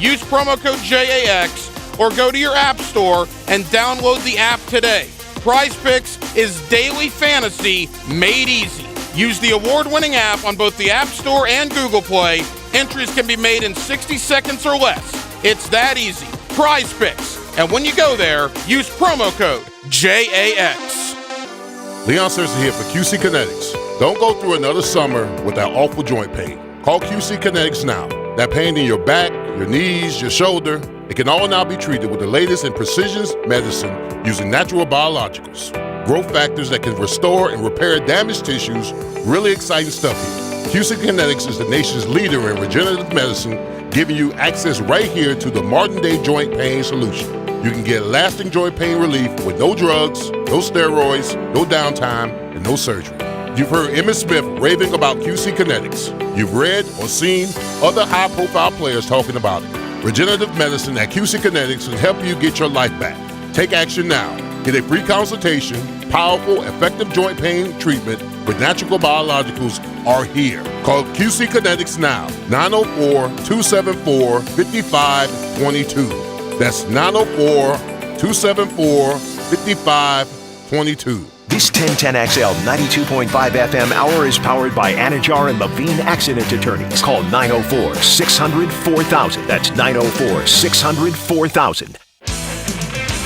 use promo code JAX or go to your app store and download the app today. Prize Picks is daily fantasy made easy. Use the award-winning app on both the App Store and Google Play. Entries can be made in 60 seconds or less. It's that easy. Prize Picks. And when you go there, use promo code JAX. Leon Searcy here for QC Kinetics. Don't go through another summer with that awful joint pain. Call QC Kinetics now. That pain in your back, your knees, your shoulder, it can all now be treated with the latest in precision medicine using natural biologicals. Growth factors that can restore and repair damaged tissues. Really exciting stuff here. QC Kinetics is the nation's leader in regenerative medicine, giving you access right here to the modern-day joint pain solution. You can get lasting joint pain relief with no drugs, no steroids, no downtime, and no surgery. You've heard Emmitt Smith raving about QC Kinetics. You've read or seen other high-profile players talking about it. Regenerative medicine at QC Kinetics can help you get your life back. Take action now. Get a free consultation. Powerful, effective joint pain treatment with natural biologicals are here. Call QC Kinetics now. 904-274-5522. That's 904-274-5522. This 1010XL 92.5 FM hour is powered by Anajar and Levine Accident Attorneys. Call 904-600-4000. That's 904-600-4000.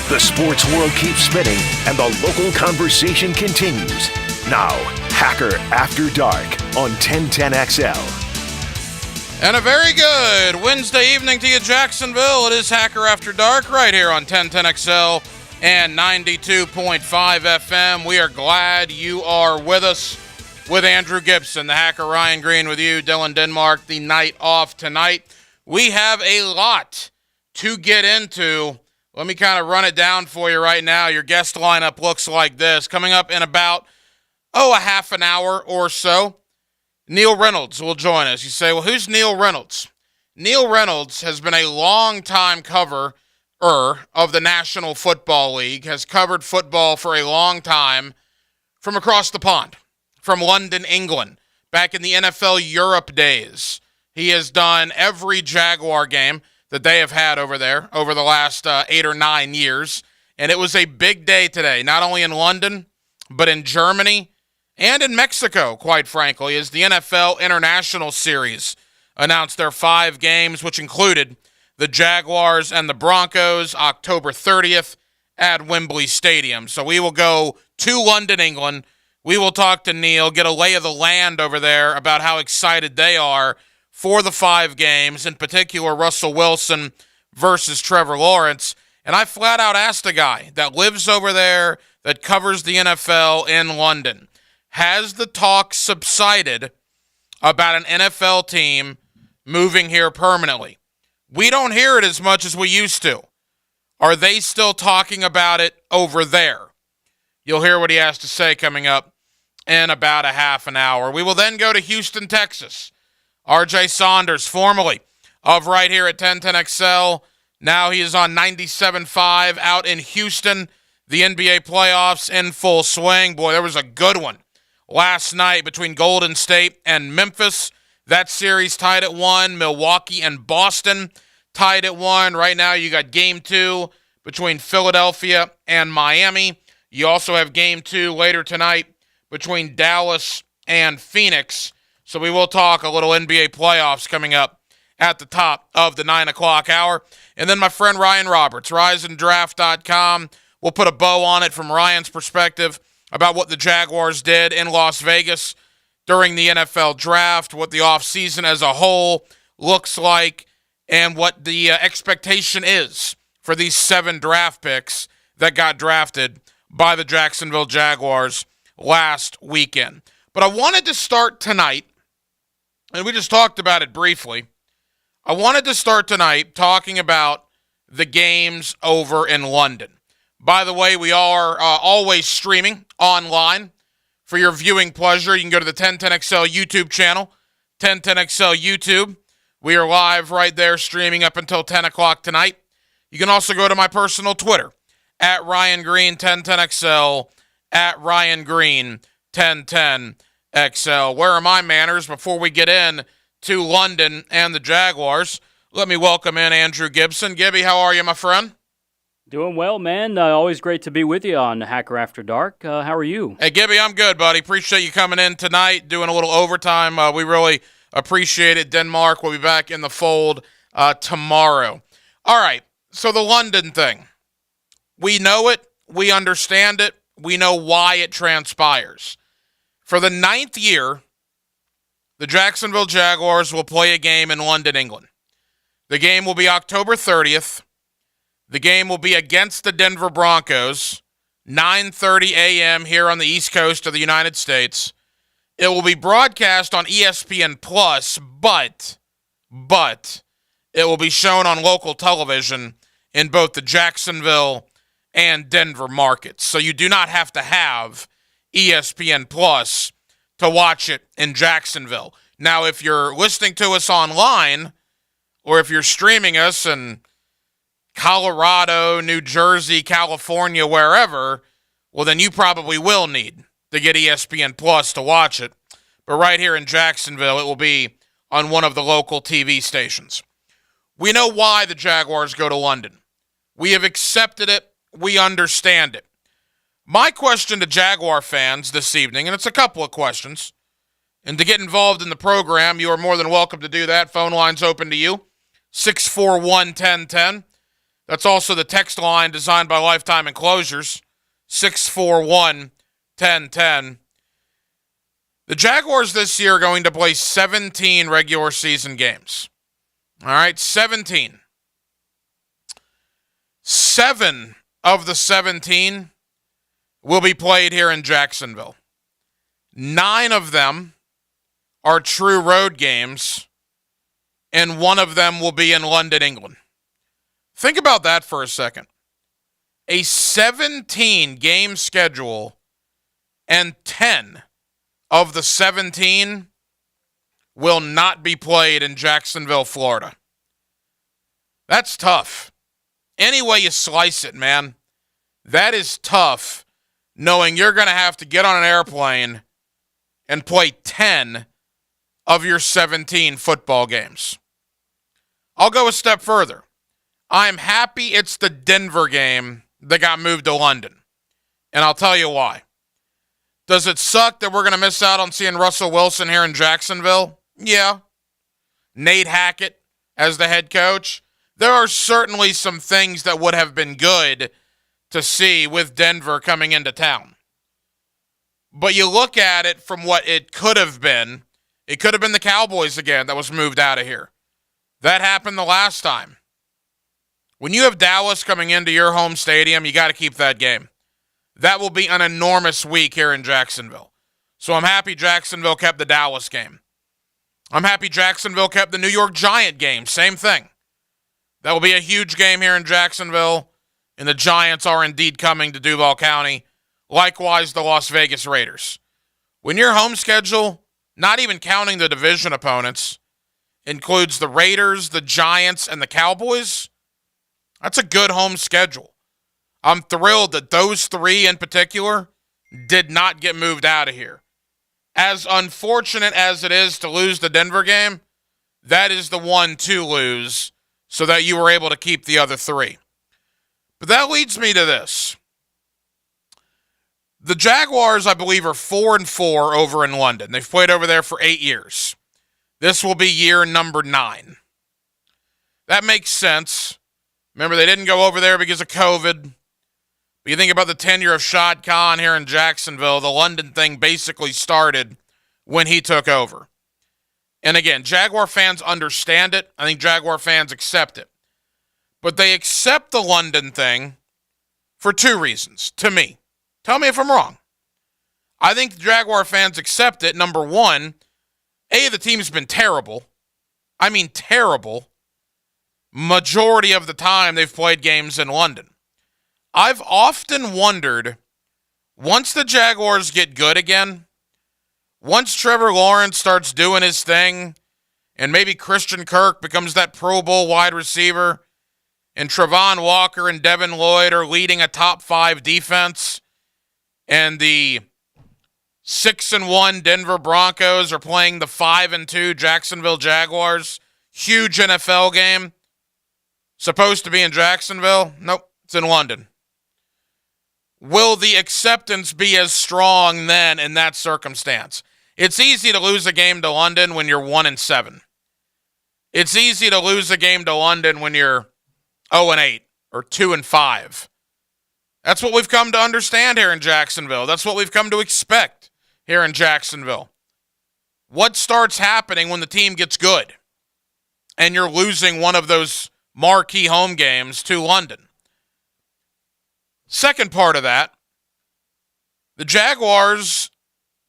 The sports world keeps spinning and the local conversation continues. Now, Hacker After Dark on 1010XL. And a very good Wednesday evening to you, Jacksonville. It is Hacker After Dark right here on 1010XL and 92.5 FM. We are glad you are with us with Andrew Gibson, the Hacker Ryan Green with you, Dylan Denmark, the night off tonight. We have a lot to get into. Let me kind of run it down for you right now. Your guest lineup looks like this. Coming up in about, a half an hour or so, Neil Reynolds will join us. You say, well, who's Neil Reynolds? Neil Reynolds has been a long-time coverer of the National Football League, has covered football for a long time from across the pond, from London, England, back in the NFL Europe days. He has done every Jaguar game that they have had over there over the last 8 or 9 years, and it was a big day today, not only in London, but in Germany and in Mexico, quite frankly, as the NFL International Series announced their 5 games, which included the Jaguars and the Broncos, October 30th at Wembley Stadium. So we will go to London, England. We will talk to Neil, get a lay of the land over there about how excited they are for the 5 games, in particular Russell Wilson versus Trevor Lawrence. And I flat out asked a guy that lives over there, that covers the NFL in London, has the talk subsided about an NFL team moving here permanently? We don't hear it as much as we used to. Are they still talking about it over there? You'll hear what he has to say coming up in about a half an hour. We will then go to Houston, Texas. RJ Saunders, formerly of right here at 1010XL. Now he is on 97.5 out in Houston. The NBA playoffs in full swing. Boy, there was a good one last night between Golden State and Memphis. That series tied at 1. Milwaukee and Boston tied at 1. Right now you got Game 2 between Philadelphia and Miami. You also have Game 2 later tonight between Dallas and Phoenix. So we will talk a little NBA playoffs coming up at the top of the 9 o'clock hour. And then my friend Ryan Roberts, riseanddraft.com. We'll put a bow on it from Ryan's perspective about what the Jaguars did in Las Vegas during the NFL draft, what the offseason as a whole looks like, and what the expectation is for these 7 draft picks that got drafted by the Jacksonville Jaguars last weekend. But I wanted to start tonight, and we just talked about it briefly. I wanted to start tonight talking about the games over in London. By the way, we are always streaming online for your viewing pleasure. You can go to the 1010XL YouTube channel, 1010XL YouTube. We are live right there streaming up until 10 o'clock tonight. You can also go to my personal Twitter, at Ryan Green 1010XL, at Ryan Green 1010XL. Where are my manners before we get in to London and the Jaguars? Let me welcome in Andrew Gibson. Gibby, how are you, my friend? Doing well, man. Always great to be with you on Hacker After Dark. How are you? Hey, Gibby, I'm good, buddy. Appreciate you coming in tonight, doing a little overtime. We really appreciate it. Denmark will be back in the fold tomorrow. All right, so the London thing. We know it. We understand it. We know why it transpires. For the 9th year, the Jacksonville Jaguars will play a game in London, England. The game will be October 30th. The game will be against the Denver Broncos, 9:30 a.m. here on the East Coast of the United States. It will be broadcast on ESPN Plus, but it will be shown on local television in both the Jacksonville and Denver markets. So you do not have to have ESPN Plus to watch it in Jacksonville. Now, if you're listening to us online, or if you're streaming us in Colorado, New Jersey, California, wherever, well, then you probably will need to get ESPN Plus to watch it. But right here in Jacksonville, it will be on one of the local TV stations. We know why the Jaguars go to London. We have accepted it. We understand it. My question to Jaguar fans this evening, and it's a couple of questions, and to get involved in the program, you are more than welcome to do that. Phone line's open to you, 641-1010. That's also the text line designed by Lifetime Enclosures, 641-1010. The Jaguars this year are going to play 17 regular season games. All right, 17. 7 of the 17 will be played here in Jacksonville. 9 of them are true road games, and 1 of them will be in London, England. Think about that for a second. A 17-game schedule, and 10 of the 17 will not be played in Jacksonville, Florida. That's tough. Any way you slice it, man, that is tough, knowing you're going to have to get on an airplane and play 10 of your 17 football games. I'll go a step further. I'm happy it's the Denver game that got moved to London, and I'll tell you why. Does it suck that we're going to miss out on seeing Russell Wilson here in Jacksonville? Yeah. Nate Hackett as the head coach. There are certainly some things that would have been good to see with Denver coming into town. But you look at it from what it could have been. It could have been the Cowboys again that was moved out of here. That happened the last time. When you have Dallas coming into your home stadium, you got to keep that game. That will be an enormous week here in Jacksonville. So I'm happy Jacksonville kept the Dallas game. I'm happy Jacksonville kept the New York Giant game. Same thing. That will be a huge game here in Jacksonville, and the Giants are indeed coming to Duval County. Likewise, the Las Vegas Raiders. When your home schedule, not even counting the division opponents, includes the Raiders, the Giants, and the Cowboys, that's a good home schedule. I'm thrilled that those 3 in particular did not get moved out of here. As unfortunate as it is to lose the Denver game, that is the one to lose so that you were able to keep the other 3. But that leads me to this. The Jaguars, I believe, are 4-4 over in London. They've played over there for 8 years. This will be year number 9. That makes sense. Remember, they didn't go over there because of COVID. But you think about the tenure of Shad Khan here in Jacksonville, the London thing basically started when he took over. And again, Jaguar fans understand it. I think Jaguar fans accept it. But they accept the London thing for 2 reasons, to me. Tell me if I'm wrong. I think the Jaguar fans accept it. Number 1, the team's been terrible. I mean terrible. Majority of the time they've played games in London. I've often wondered, once the Jaguars get good again, once Trevor Lawrence starts doing his thing, and maybe Christian Kirk becomes that Pro Bowl wide receiver, and Trayvon Walker and Devin Lloyd are leading a top 5 defense, and the 6-1 Denver Broncos are playing the 5-2 Jacksonville Jaguars, huge NFL game supposed to be in Jacksonville? Nope, it's in London. Will the acceptance be as strong then in that circumstance? It's easy to lose a game to London when you're 1-7. It's easy to lose a game to London when you're 0-8 or 2-5. That's what we've come to understand here in Jacksonville. That's what we've come to expect here in Jacksonville. What starts happening when the team gets good and you're losing one of those marquee home games to London? Second part of that, the Jaguars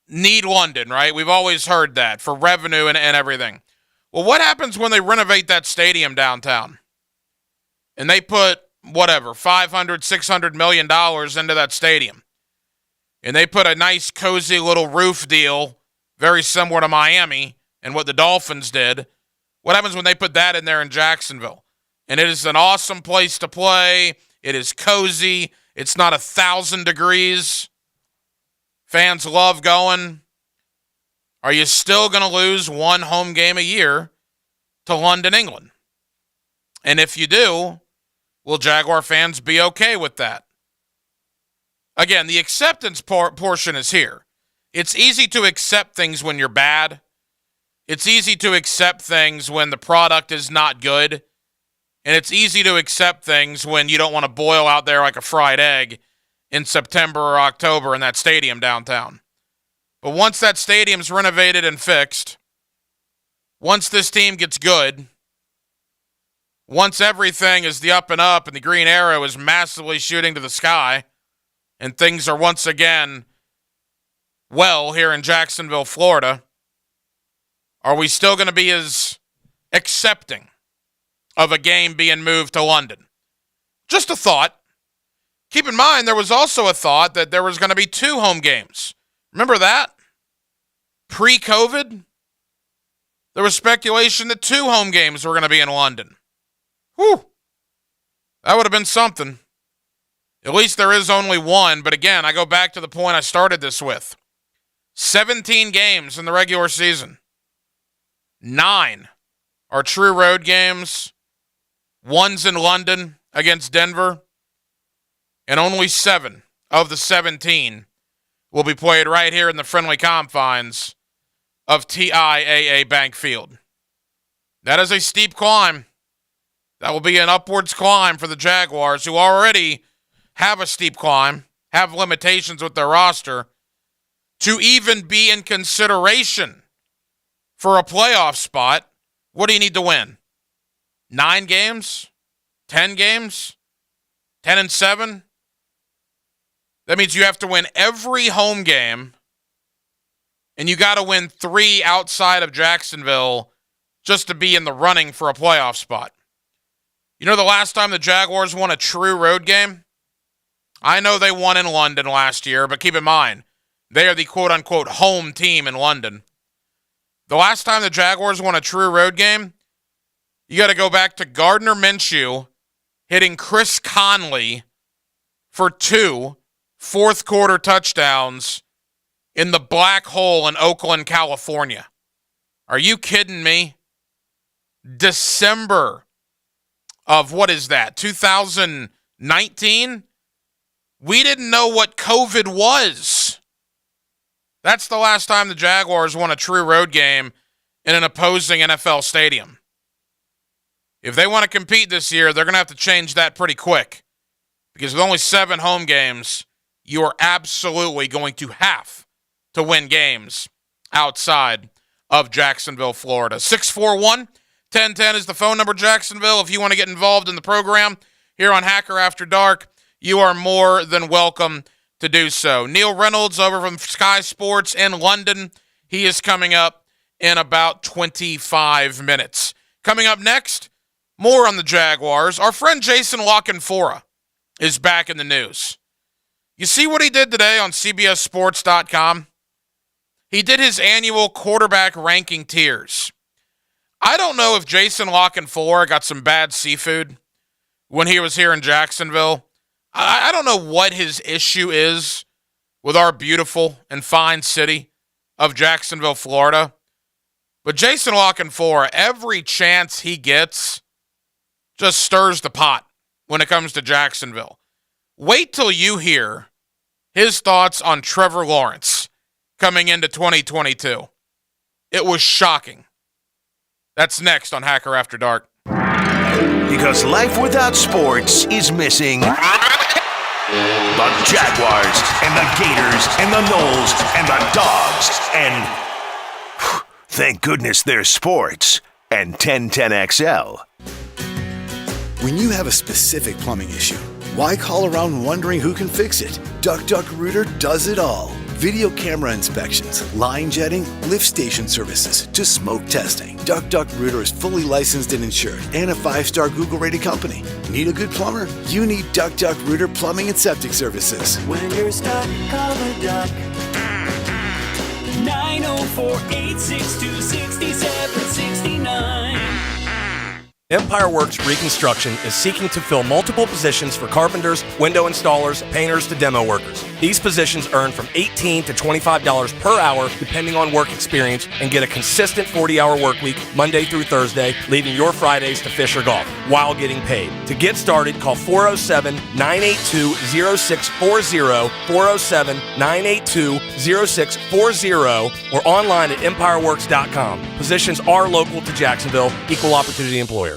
need London, right? We've always heard that for revenue and everything. Well, what happens when they renovate that stadium downtown and they put whatever, $500, $600 million into that stadium, and they put a nice, cozy little roof deal, very similar to Miami and what the Dolphins did? What happens when they put that in there in Jacksonville? And it is an awesome place to play. It is cozy. It's not 1,000 degrees. Fans love going. Are you still going to lose one home game a year to London, England? And if you do, will Jaguar fans be okay with that? Again, the acceptance portion is here. It's easy to accept things when you're bad. It's easy to accept things when the product is not good. And it's easy to accept things when you don't want to boil out there like a fried egg in September or October in that stadium downtown. But once that stadium's renovated and fixed, once this team gets good, once everything is the up and up and the green arrow is massively shooting to the sky, and things are once again well here in Jacksonville, Florida, are we still going to be as accepting of a game being moved to London? Just a thought. Keep in mind, there was also a thought that there was going to be 2 home games. Remember that? Pre-COVID, there was speculation that 2 home games were going to be in London. Whew. That would have been something. At least there is only one, but again, I go back to the point I started this with. 17 games in the regular season. 9 are true road games. 1's in London against Denver. And only 7 of the 17 will be played right here in the friendly confines of TIAA Bank Field. That is a steep climb. That will be an upwards climb for the Jaguars, who already have a steep climb, have limitations with their roster, to even be in consideration for a playoff spot. What do you need to win? 9 games? 10 games? 10-7? That means you have to win every home game, and you got to win 3 outside of Jacksonville just to be in the running for a playoff spot. You know the last time the Jaguars won a true road game? I know they won in London last year, but keep in mind, they are the quote-unquote home team in London. The last time the Jaguars won a true road game, you got to go back to Gardner Minshew hitting Chris Conley for 2 fourth-quarter touchdowns in the black hole in Oakland, California. Are you kidding me? December of, what is that, 2019? We didn't know what COVID was. That's the last time the Jaguars won a true road game in an opposing NFL stadium. If they want to compete this year, they're going to have to change that pretty quick. Because with only 7 home games, you are absolutely going to have to win games outside of Jacksonville, Florida. 641-1010 is the phone number, Jacksonville. If you want to get involved in the program here on Hacker After Dark, you are more than welcome to do so. Neil Reynolds over from Sky Sports in London. He is coming up in about 25 minutes. Coming up next, more on the Jaguars. Our friend Jason Lockenfora is back in the news. You see what he did today on CBSSports.com? He did his annual quarterback ranking tiers. I don't know if Jason Lockenfora got some bad seafood when he was here in Jacksonville. I don't know what his issue is with our beautiful and fine city of Jacksonville, Florida. But Jason Lockenfor, every chance he gets, just stirs the pot when it comes to Jacksonville. Wait till you hear his thoughts on Trevor Lawrence coming into 2022. It was shocking. That's next on Hacker After Dark. Because life without sports is missing the Jaguars and the Gators and the Knowles and the Dogs and thank goodness there's sports and 1010XL. When you have a specific plumbing issue, why call around wondering who can fix it? Duck does it all. Video camera inspections, line jetting, lift station services, to smoke testing. Duck is fully licensed and insured and a 5-star Google-rated company. Need a good plumber? You need Duck Plumbing and Septic Services. When you're stuck, call the Duck. 904-862-6769. Empire Works Reconstruction is seeking to fill multiple positions for carpenters, window installers, painters to demo workers. These positions earn from $18 to $25 per hour depending on work experience and get a consistent 40-hour work week Monday through Thursday, leaving your Fridays to fish or golf while getting paid. To get started, call 407-982-0640, 407-982-0640, or online at empireworks.com. Positions are local to Jacksonville, equal opportunity employer.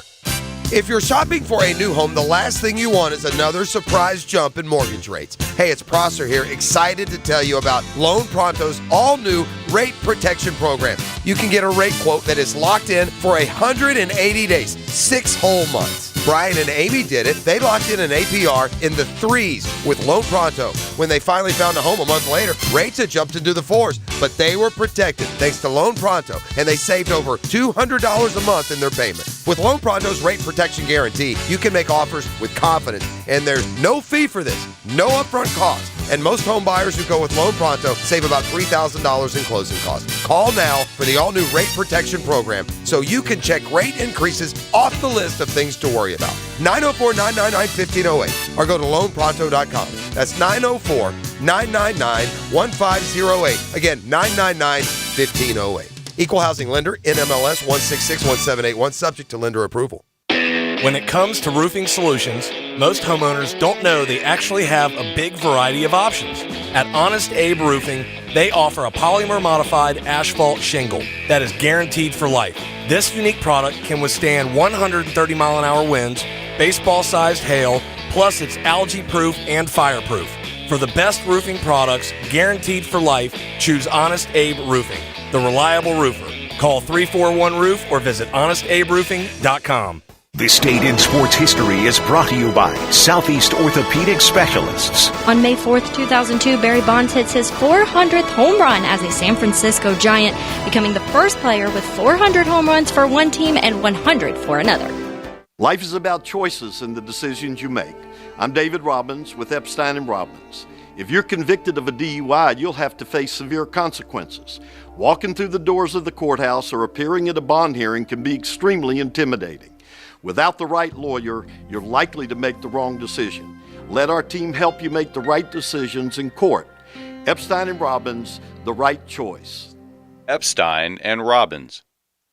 If you're shopping for a new home, the last thing you want is another surprise jump in mortgage rates. Hey, it's Prosser here, excited to tell you about Loan Pronto's all-new rate protection program. You can get a rate quote that is locked in for 180 days, 6 whole months. Brian and Amy did it. They locked in an APR in the 3s with Loan Pronto. When they finally found a home a month later, rates had jumped into the 4s, but they were protected thanks to Loan Pronto, and they saved over $200 a month in their payment. With Loan Pronto's rate protection guarantee, you can make offers with confidence, and there's no fee for this, no upfront cost. And most home buyers who go with Loan Pronto save about $3,000 in closing costs. Call now for the all-new rate protection program so you can check rate increases off the list of things to worry about. 904-999-1508 or go to loanpronto.com. That's 904-999-1508. Again, 999-1508. Equal housing lender, NMLS 1661781, subject to lender approval. When it comes to roofing solutions, most homeowners don't know they actually have a big variety of options. At Honest Abe Roofing, they offer a polymer-modified asphalt shingle that is guaranteed for life. This unique product can withstand 130-mile-an-hour winds, baseball-sized hail, plus it's algae-proof and fireproof. For the best roofing products guaranteed for life, choose Honest Abe Roofing, the reliable roofer. Call 341-ROOF or visit honestabroofing.com. This date in sports history is brought to you by Southeast Orthopedic Specialists. On May 4th, 2002, Barry Bonds hits his 400th home run as a San Francisco Giant, becoming the first player with 400 home runs for one team and 100 for another. Life is about choices and the decisions you make. I'm David Robbins with Epstein & Robbins. If you're convicted of a DUI, you'll have to face severe consequences. Walking through the doors of the courthouse or appearing at a bond hearing can be extremely intimidating. Without the right lawyer, you're likely to make the wrong decision. Let our team help you make the right decisions in court. Epstein & Robbins, the right choice. Epstein & Robbins,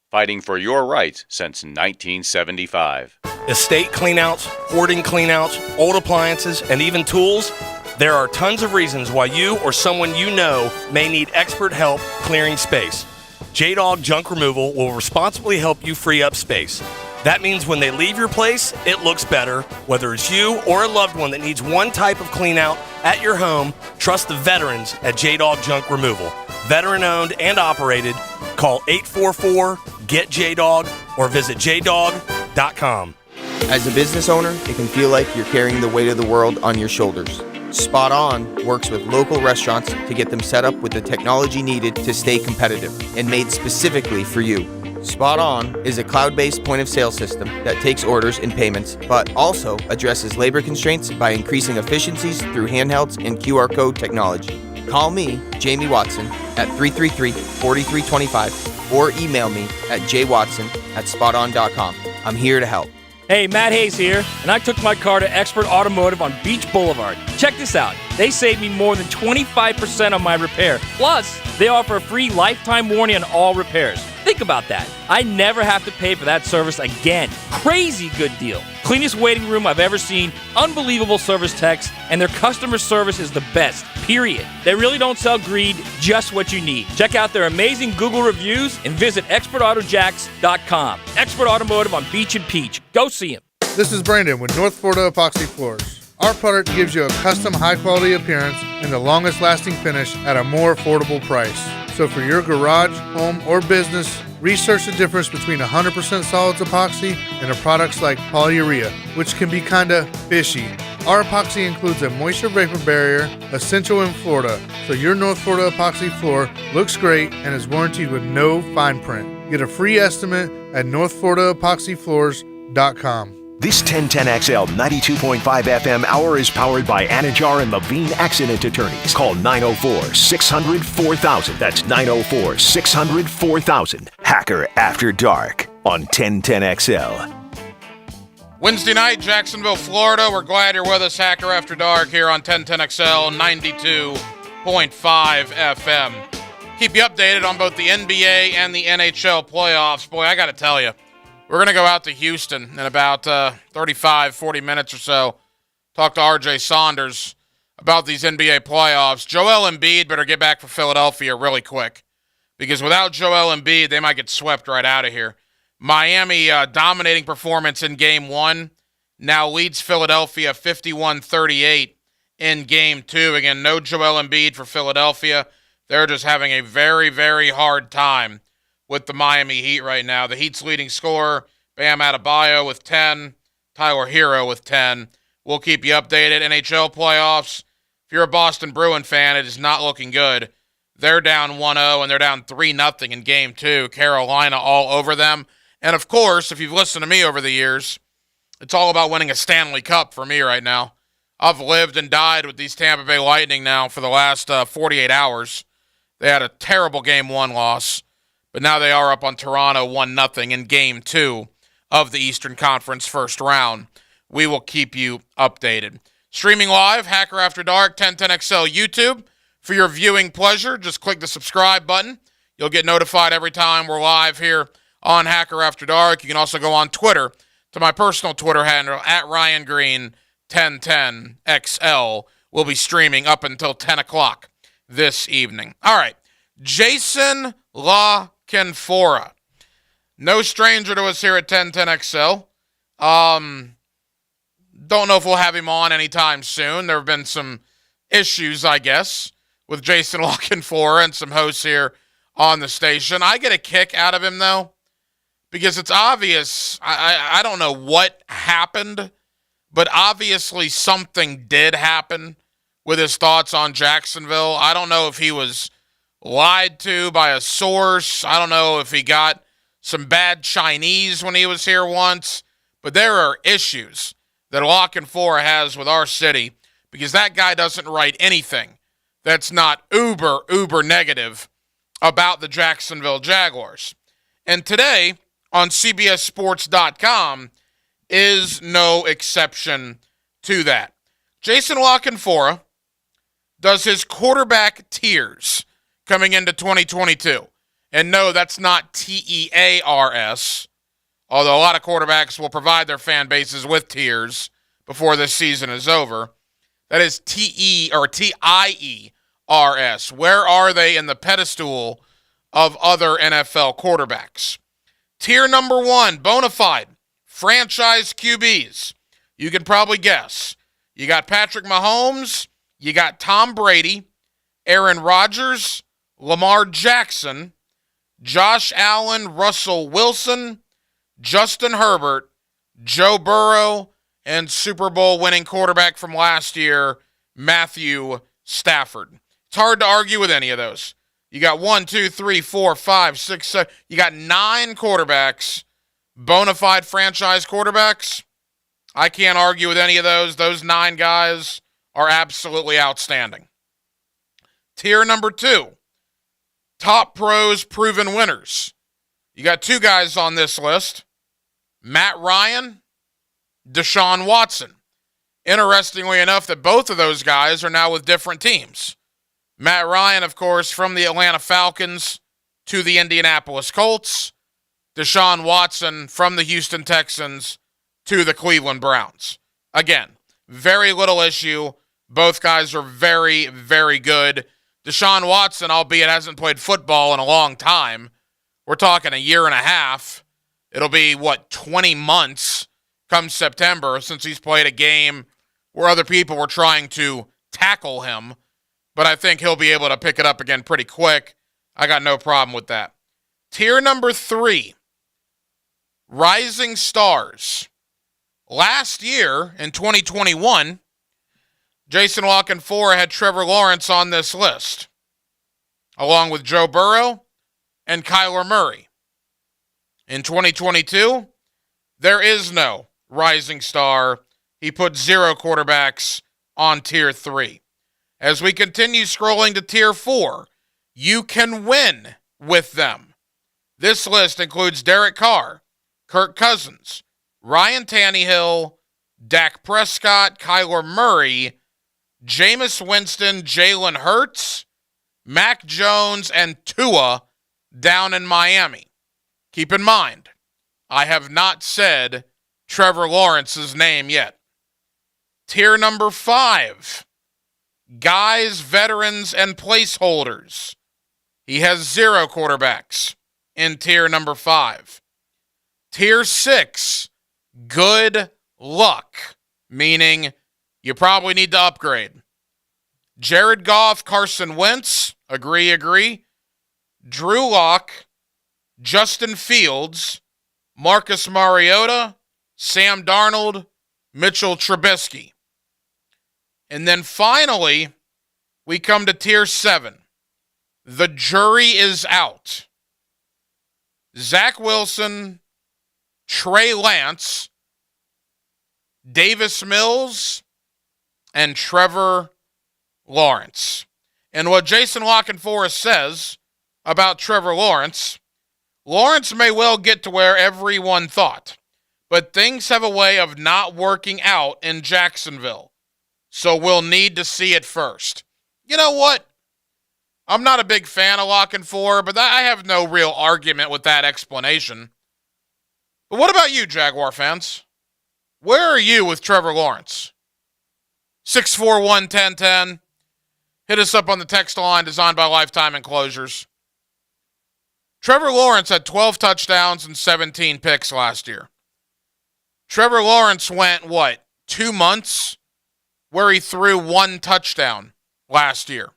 fighting for your rights since 1975. Estate cleanouts, hoarding cleanouts, old appliances, and even tools. There are tons of reasons why you or someone you know may need expert help clearing space. J-Dog Junk Removal will responsibly help you free up space. That means when they leave your place, it looks better. Whether it's you or a loved one that needs one type of clean out at your home, trust the veterans at J-Dog Junk Removal. Veteran owned and operated. Call 844-GET-JDOG or visit jdog.com. As a business owner, it can feel like you're carrying the weight of the world on your shoulders. Spot On works with local restaurants to get them set up with the technology needed to stay competitive and made specifically for you. Spot On is a cloud-based point-of-sale system that takes orders and payments, but also addresses labor constraints by increasing efficiencies through handhelds and QR code technology. Call me, Jamie Watson, at 333-4325 or email me at jwatson@spoton.com. I'm here to help. Hey, Matt Hayes here, and I took my car to Expert Automotive on Beach Boulevard. Check this out. They saved me more than 25% on my repair. Plus, they offer a free lifetime warranty on all repairs. Think about that. I never have to pay for that service again. Crazy good deal. Cleanest waiting room I've ever seen, unbelievable service techs, and their customer service is the best, period. They really don't sell greed, just what you need. Check out their amazing Google reviews and visit expertautojacks.com. Expert Automotive on Beach and Peach. Go see them. This is Brandon with North Florida Epoxy Floors. Our product gives you a custom high-quality appearance and the longest-lasting finish at a more affordable price. So for your garage, home, or business, research the difference between 100% solids epoxy and the products like polyurea, which can be kinda fishy. Our epoxy includes a moisture vapor barrier, essential in Florida, so your North Florida epoxy floor looks great and is warranted with no fine print. Get a free estimate at northfloridaepoxyfloors.com. This 1010XL 92.5 FM hour is powered by Anajar and Levine Accident Attorneys. Call 904-600-4000. That's 904-600-4000. Hacker After Dark on 1010XL. Wednesday night, Jacksonville, Florida. We're glad you're with us, Hacker After Dark, here on 1010XL 92.5 FM. Keep you updated on both the NBA and the NHL playoffs. Boy, I got to tell you, we're going to go out to Houston in about 35, 40 minutes or so. Talk to R.J. Saunders about these NBA playoffs. Joel Embiid better get back for Philadelphia really quick, because without Joel Embiid, they might get swept right out of here. Miami dominating performance in Game 1 now leads Philadelphia 51-38 in Game 2. Again, no Joel Embiid for Philadelphia. They're just having a very, very hard time with the Miami Heat right now. The Heat's leading scorer, Bam Adebayo with 10, Tyler Hero with 10. We'll keep you updated. NHL playoffs, if you're a Boston Bruin fan, it is not looking good. They're down 1-0, and they're down 3-0 in Game 2. Carolina all over them. And, of course, if you've listened to me over the years, it's all about winning a Stanley Cup for me right now. I've lived and died with these Tampa Bay Lightning now for the last 48 hours. They had a terrible Game 1 loss, but now they are up on Toronto 1-0 in Game 2 of the Eastern Conference first round. We will keep you updated. Streaming live, Hacker After Dark, 1010XL YouTube. For your viewing pleasure, just click the subscribe button. You'll get notified every time we're live here on Hacker After Dark. You can also go on Twitter to my personal Twitter handle, at Ryan Green 1010XL. We'll be streaming up until 10 o'clock this evening. All right, Jason La Canfora. No stranger to us here at 1010XL. Don't know if we'll have him on anytime soon. There have been some issues, I guess, with Jason La Canfora and some hosts here on the station. I get a kick out of him, though, because it's obvious. I don't know what happened, but obviously something did happen with his thoughts on Jacksonville. I don't know if he was lied to by a source. I don't know if he got some bad Chinese when he was here once, but there are issues that La Canfora has with our city, because that guy doesn't write anything that's not uber negative about the Jacksonville Jaguars. And today on CBSSports.com is no exception to that. Jason La Canfora does his quarterback tiers coming into 2022. And no, that's not TEARS, although a lot of quarterbacks will provide their fan bases with tiers before this season is over. That is TIERS. Where are they in the pedestal of other NFL quarterbacks? Tier number 1, bona fide, franchise QBs. You can probably guess. You got Patrick Mahomes, you got Tom Brady, Aaron Rodgers, Lamar Jackson, Josh Allen, Russell Wilson, Justin Herbert, Joe Burrow, and Super Bowl winning quarterback from last year, Matthew Stafford. It's hard to argue with any of those. You got 1, 2, 3, 4, 5, 6, 7. You got 9 quarterbacks, bona fide franchise quarterbacks. I can't argue with any of those. Those 9 guys are absolutely outstanding. Tier number 2, top pros, proven winners. You got 2 guys on this list, Matt Ryan, Deshaun Watson. Interestingly enough, that both of those guys are now with different teams. Matt Ryan, of course, from the Atlanta Falcons to the Indianapolis Colts. Deshaun Watson from the Houston Texans to the Cleveland Browns. Again, very little issue. Both guys are very, very good. Deshaun Watson, albeit hasn't played football in a long time. We're talking a year and a half. It'll be, 20 months come September since he's played a game where other people were trying to tackle him. But I think he'll be able to pick it up again pretty quick. I got no problem with that. Tier number 3, rising stars. Last year, in 2021, Jason Lockenfor had Trevor Lawrence on this list, along with Joe Burrow and Kyler Murray. In 2022, there is no rising star. He put 0 quarterbacks on Tier 3. As we continue scrolling to Tier 4, you can win with them. This list includes Derek Carr, Kirk Cousins, Ryan Tannehill, Dak Prescott, Kyler Murray, Jameis Winston, Jalen Hurts, Mac Jones, and Tua down in Miami. Keep in mind, I have not said Trevor Lawrence's name yet. Tier number 5, guys, veterans, and placeholders. He has 0 quarterbacks in tier number 5. Tier 6, good luck, meaning you probably need to upgrade. Jared Goff, Carson Wentz, agree. Drew Lock, Justin Fields, Marcus Mariota, Sam Darnold, Mitchell Trubisky. And then finally, we come to tier 7. The jury is out. Zach Wilson, Trey Lance, Davis Mills, and Trevor Lawrence. And what Jason Lockenfor says about Trevor Lawrence, Lawrence may well get to where everyone thought, but things have a way of not working out in Jacksonville. So we'll need to see it first. You know what? I'm not a big fan of Lockenfor, but I have no real argument with that explanation. But what about you, Jaguar fans? Where are you with Trevor Lawrence? 641-1010. Hit us up on the text line designed by Lifetime Enclosures. Trevor Lawrence had 12 touchdowns and 17 picks last year. Trevor Lawrence went, 2 months where he threw 1 touchdown last year.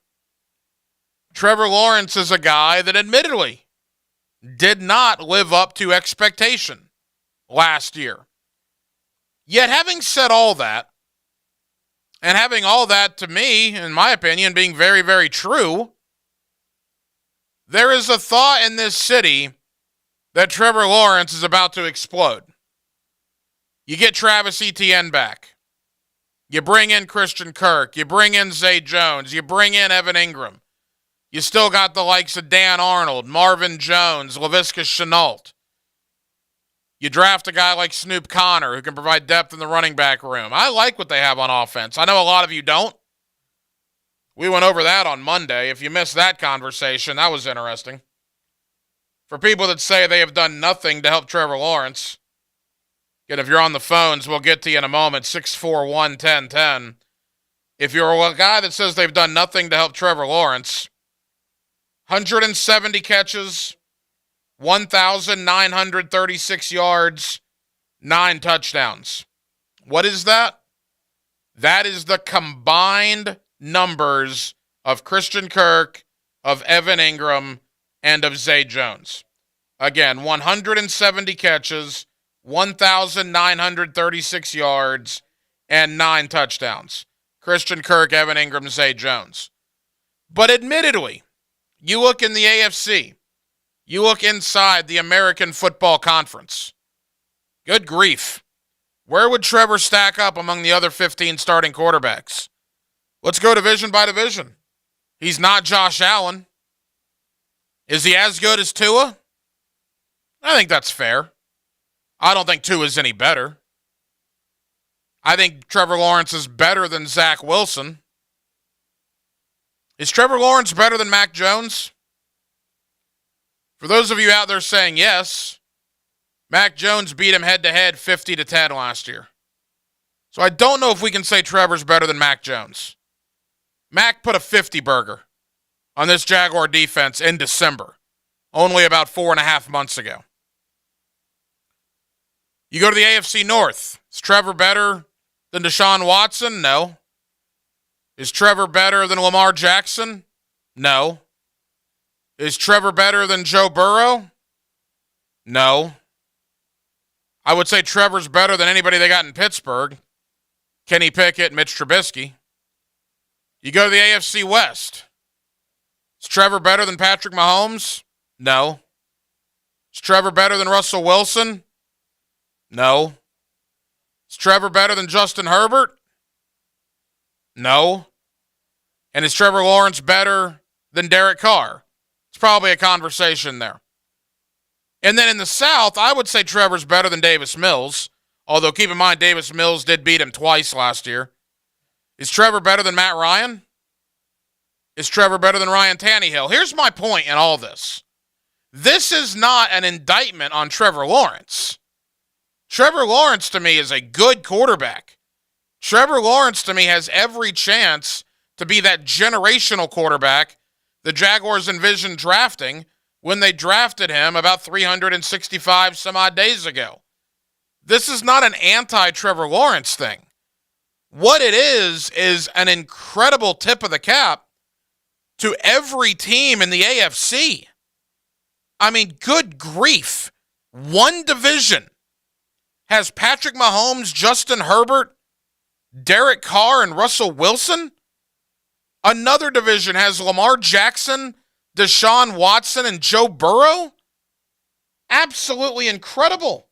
Trevor Lawrence is a guy that admittedly did not live up to expectation last year. Yet having said all that, and having all that to me, in my opinion, being very, very true, there is a thought in this city that Trevor Lawrence is about to explode. You get Travis Etienne back. You bring in Christian Kirk. You bring in Zay Jones. You bring in Evan Ingram. You still got the likes of Dan Arnold, Marvin Jones, Laviska Shenault. You draft a guy like Snoop Connor who can provide depth in the running back room. I like what they have on offense. I know a lot of you don't. We went over that on Monday. If you missed that conversation, that was interesting. For people that say they have done nothing to help Trevor Lawrence, again, if you're on the phones, we'll get to you in a moment, 641-1010. If you're a guy that says they've done nothing to help Trevor Lawrence, 170 catches, 1,936 yards, 9 touchdowns. What is that? That is the combined numbers of Christian Kirk, of Evan Ingram, and of Zay Jones. Again, 170 catches, 1,936 yards, and 9 touchdowns. Christian Kirk, Evan Ingram, Zay Jones. But admittedly, you look in the AFC, you look inside the American Football Conference. Good grief. Where would Trevor stack up among the other 15 starting quarterbacks? Let's go division by division. He's not Josh Allen. Is he as good as Tua? I think that's fair. I don't think Tua's any better. I think Trevor Lawrence is better than Zach Wilson. Is Trevor Lawrence better than Mac Jones? For those of you out there saying yes, Mac Jones beat him head-to-head 50-10 last year. So I don't know if we can say Trevor's better than Mac Jones. Mac put a 50 burger on this Jaguar defense in December, only about 4.5 months ago. You go to the AFC North. Is Trevor better than Deshaun Watson? No. Is Trevor better than Lamar Jackson? No. Is Trevor better than Joe Burrow? No. I would say Trevor's better than anybody they got in Pittsburgh. Kenny Pickett, Mitch Trubisky. You go to the AFC West. Is Trevor better than Patrick Mahomes? No. Is Trevor better than Russell Wilson? No. Is Trevor better than Justin Herbert? No. And is Trevor Lawrence better than Derek Carr? It's probably a conversation there. And then in the South, I would say Trevor's better than Davis Mills, although keep in mind Davis Mills did beat him twice last year. Is Trevor better than Matt Ryan? Is Trevor better than Ryan Tannehill? Here's my point in all this. This is not an indictment on Trevor Lawrence. Trevor Lawrence, to me, is a good quarterback. Trevor Lawrence, to me, has every chance to be that generational quarterback the Jaguars envisioned drafting when they drafted him about 365 some odd days ago. This is not an anti-Trevor Lawrence thing. What it is an incredible tip of the cap to every team in the AFC. I mean, good grief. One division has Patrick Mahomes, Justin Herbert, Derek Carr, and Russell Wilson. Another division has Lamar Jackson, Deshaun Watson, and Joe Burrow. Absolutely incredible.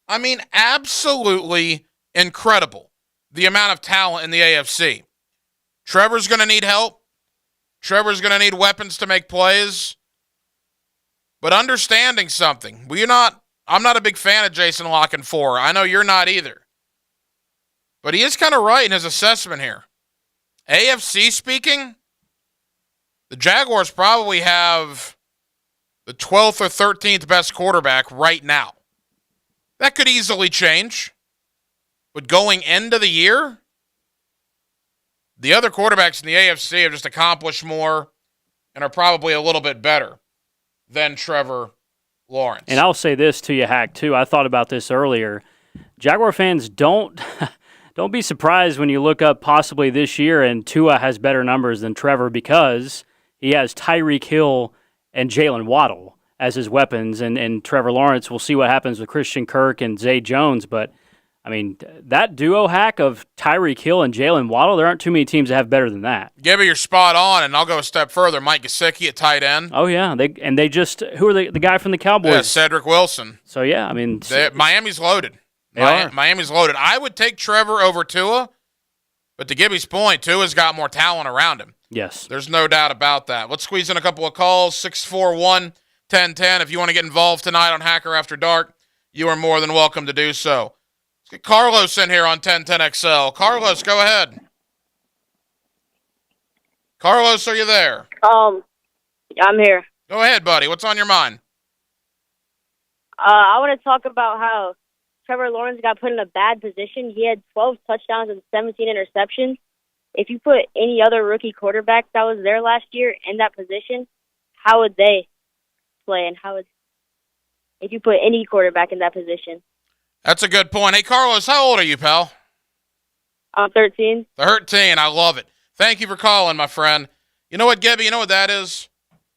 I mean, absolutely incredible. The amount of talent in the AFC. Trevor's going to need help. Trevor's going to need weapons to make plays. But understanding something, I'm not a big fan of Jason La Canfora. I know you're not either. But he is kind of right in his assessment here. AFC speaking, the Jaguars probably have the 12th or 13th best quarterback right now. That could easily change. But going into the year, the other quarterbacks in the AFC have just accomplished more and are probably a little bit better than Trevor Lawrence. And I'll say this to you, Hack, too. I thought about this earlier. Jaguar fans, don't be surprised when you look up possibly this year and Tua has better numbers than Trevor because he has Tyreek Hill and Jalen Waddle as his weapons. And Trevor Lawrence, we'll see what happens with Christian Kirk and Zay Jones. But, I mean, that duo hack of Tyreek Hill and Jalen Waddle, there aren't too many teams that have better than that. Gibby, you're spot on, and I'll go a step further. Mike Gesicki at tight end. Oh, yeah. They just – who are the guy from the Cowboys? Yeah, Cedric Wilson. So, yeah, I mean – Miami's loaded. Miami's loaded. I would take Trevor over Tua, but to Gibby's point, Tua's got more talent around him. Yes. There's no doubt about that. Let's squeeze in a couple of calls, 641-1010. If you want to get involved tonight on Hacker After Dark, you are more than welcome to do so. Let's get Carlos in here on 1010XL. Carlos, go ahead. Carlos, are you there? I'm here. Go ahead, buddy. What's on your mind? I want to talk about how Trevor Lawrence got put in a bad position. He had 12 touchdowns and 17 interceptions. If you put any other rookie quarterback that was there last year in that position, how would they play? And if you put any quarterback in that position? That's a good point. Hey, Carlos, how old are you, pal? I'm 13. 13. I love it. Thank you for calling, my friend. You know what, Gibby? You know what that is?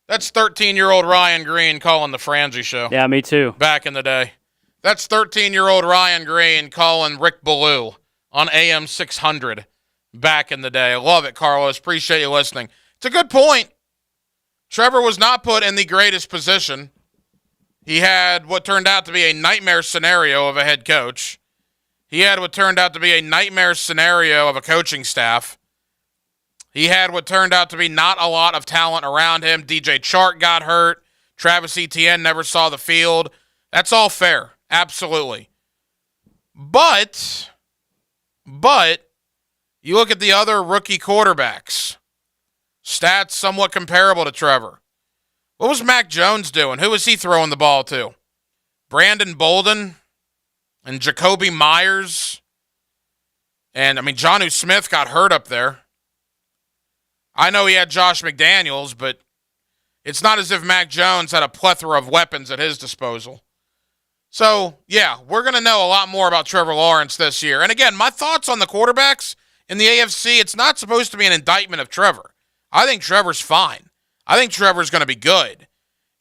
That's 13-year-old Ryan Green calling the Frangie Show. Yeah, me too. Back in the day. That's 13-year-old Ryan Green calling Rick Ballou on AM 600 back in the day. I love it, Carlos. Appreciate you listening. It's a good point. Trevor was not put in the greatest position. He had what turned out to be a nightmare scenario of a head coach. He had what turned out to be a nightmare scenario of a coaching staff. He had what turned out to be not a lot of talent around him. DJ Chark got hurt. Travis Etienne never saw the field. That's all fair. Absolutely. But you look at the other rookie quarterbacks. Stats somewhat comparable to Trevor. What was Mac Jones doing? Who was he throwing the ball to? Brandon Bolden and Jacoby Myers. And, Jonnu Smith got hurt up there. I know he had Josh McDaniels, but it's not as if Mac Jones had a plethora of weapons at his disposal. So, yeah, we're going to know a lot more about Trevor Lawrence this year. And again, my thoughts on the quarterbacks in the AFC, it's not supposed to be an indictment of Trevor. I think Trevor's fine. I think Trevor's going to be good.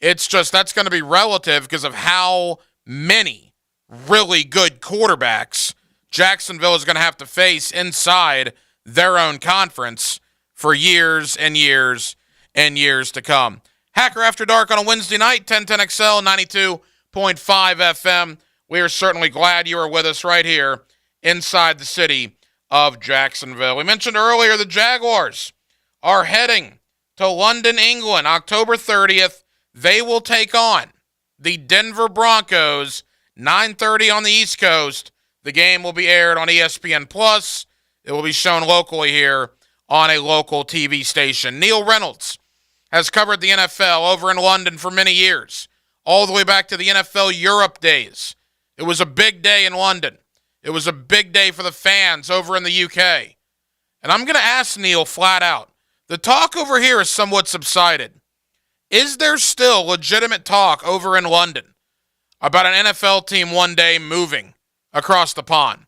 It's just that's going to be relative because of how many really good quarterbacks Jacksonville is going to have to face inside their own conference for years and years and years to come. Hacker After Dark on a Wednesday night, 1010XL, 92.5 FM. We are certainly glad you are with us right here inside the city of Jacksonville. We mentioned earlier the Jaguars are heading to London, England, October 30th. They will take on the Denver Broncos, 9:30 on the East Coast. The game will be aired on ESPN+. It will be shown locally here on a local TV station. Neil Reynolds has covered the NFL over in London for many years, all the way back to the NFL Europe days. It was a big day in London. It was a big day for the fans over in the UK. And I'm going to ask Neil flat out, the talk over here has somewhat subsided. Is there still legitimate talk over in London about an NFL team one day moving across the pond?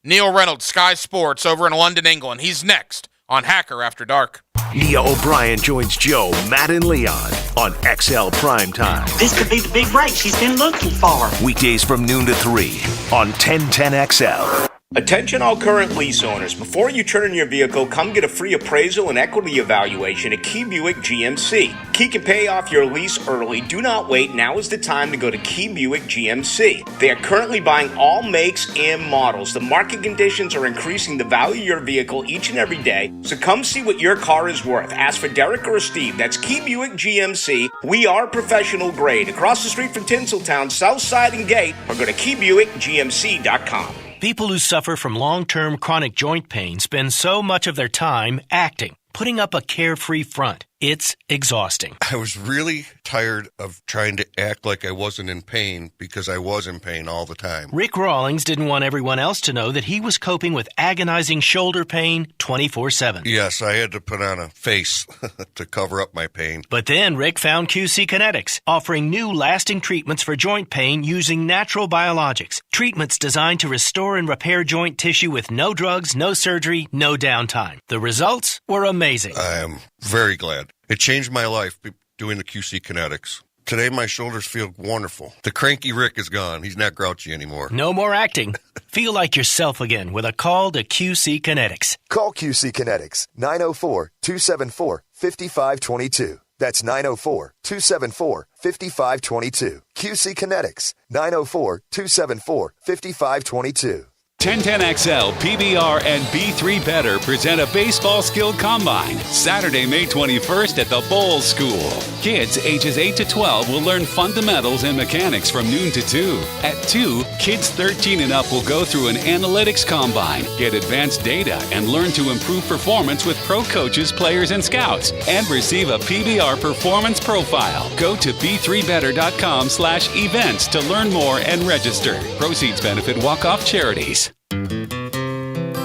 Neil Reynolds, Sky Sports over in London, England. He's next on Hacker After Dark. Nia O'Brien joins Joe, Matt, and Leon on XL Primetime. This could be the big break she's been looking for. Weekdays from noon to 3 on 1010XL. Attention all current lease owners. Before you turn in your vehicle, come get a free appraisal and equity evaluation at Key Buick GMC. Key can pay off your lease early. Do not wait. Now is the time to go to Key Buick GMC. They are currently buying all makes and models. The market conditions are increasing the value of your vehicle each and every day, so come see what your car is worth. Ask for Derek or Steve. That's Key Buick GMC. We are professional grade. Across the street from Tinseltown, Southside and Gate, or go to KeyBuickGMC.com. People who suffer from long-term chronic joint pain spend so much of their time acting, putting up a carefree front. It's exhausting. I was really tired of trying to act like I wasn't in pain because I was in pain all the time. Rick Rawlings didn't want everyone else to know that he was coping with agonizing shoulder pain 24/7. Yes, I had to put on a face to cover up my pain. But then Rick found QC Kinetics, offering new lasting treatments for joint pain using natural biologics. Treatments designed to restore and repair joint tissue with no drugs, no surgery, no downtime. The results were amazing. I am very glad. It changed my life doing the QC Kinetics. Today, my shoulders feel wonderful. The cranky Rick is gone. He's not grouchy anymore. No more acting. Feel like yourself again with a call to QC Kinetics. Call QC Kinetics, 904-274-5522. That's 904-274-5522. QC Kinetics, 904-274-5522. 1010XL, PBR, and B3 Better present a baseball skill combine Saturday, May 21st at the Bowles School. Kids ages 8 to 12 will learn fundamentals and mechanics from noon to 2. At 2, kids 13 and up will go through an analytics combine, get advanced data, and learn to improve performance with pro coaches, players, and scouts, and receive a PBR performance profile. Go to b3better.com/events to learn more and register. Proceeds benefit walk-off charities.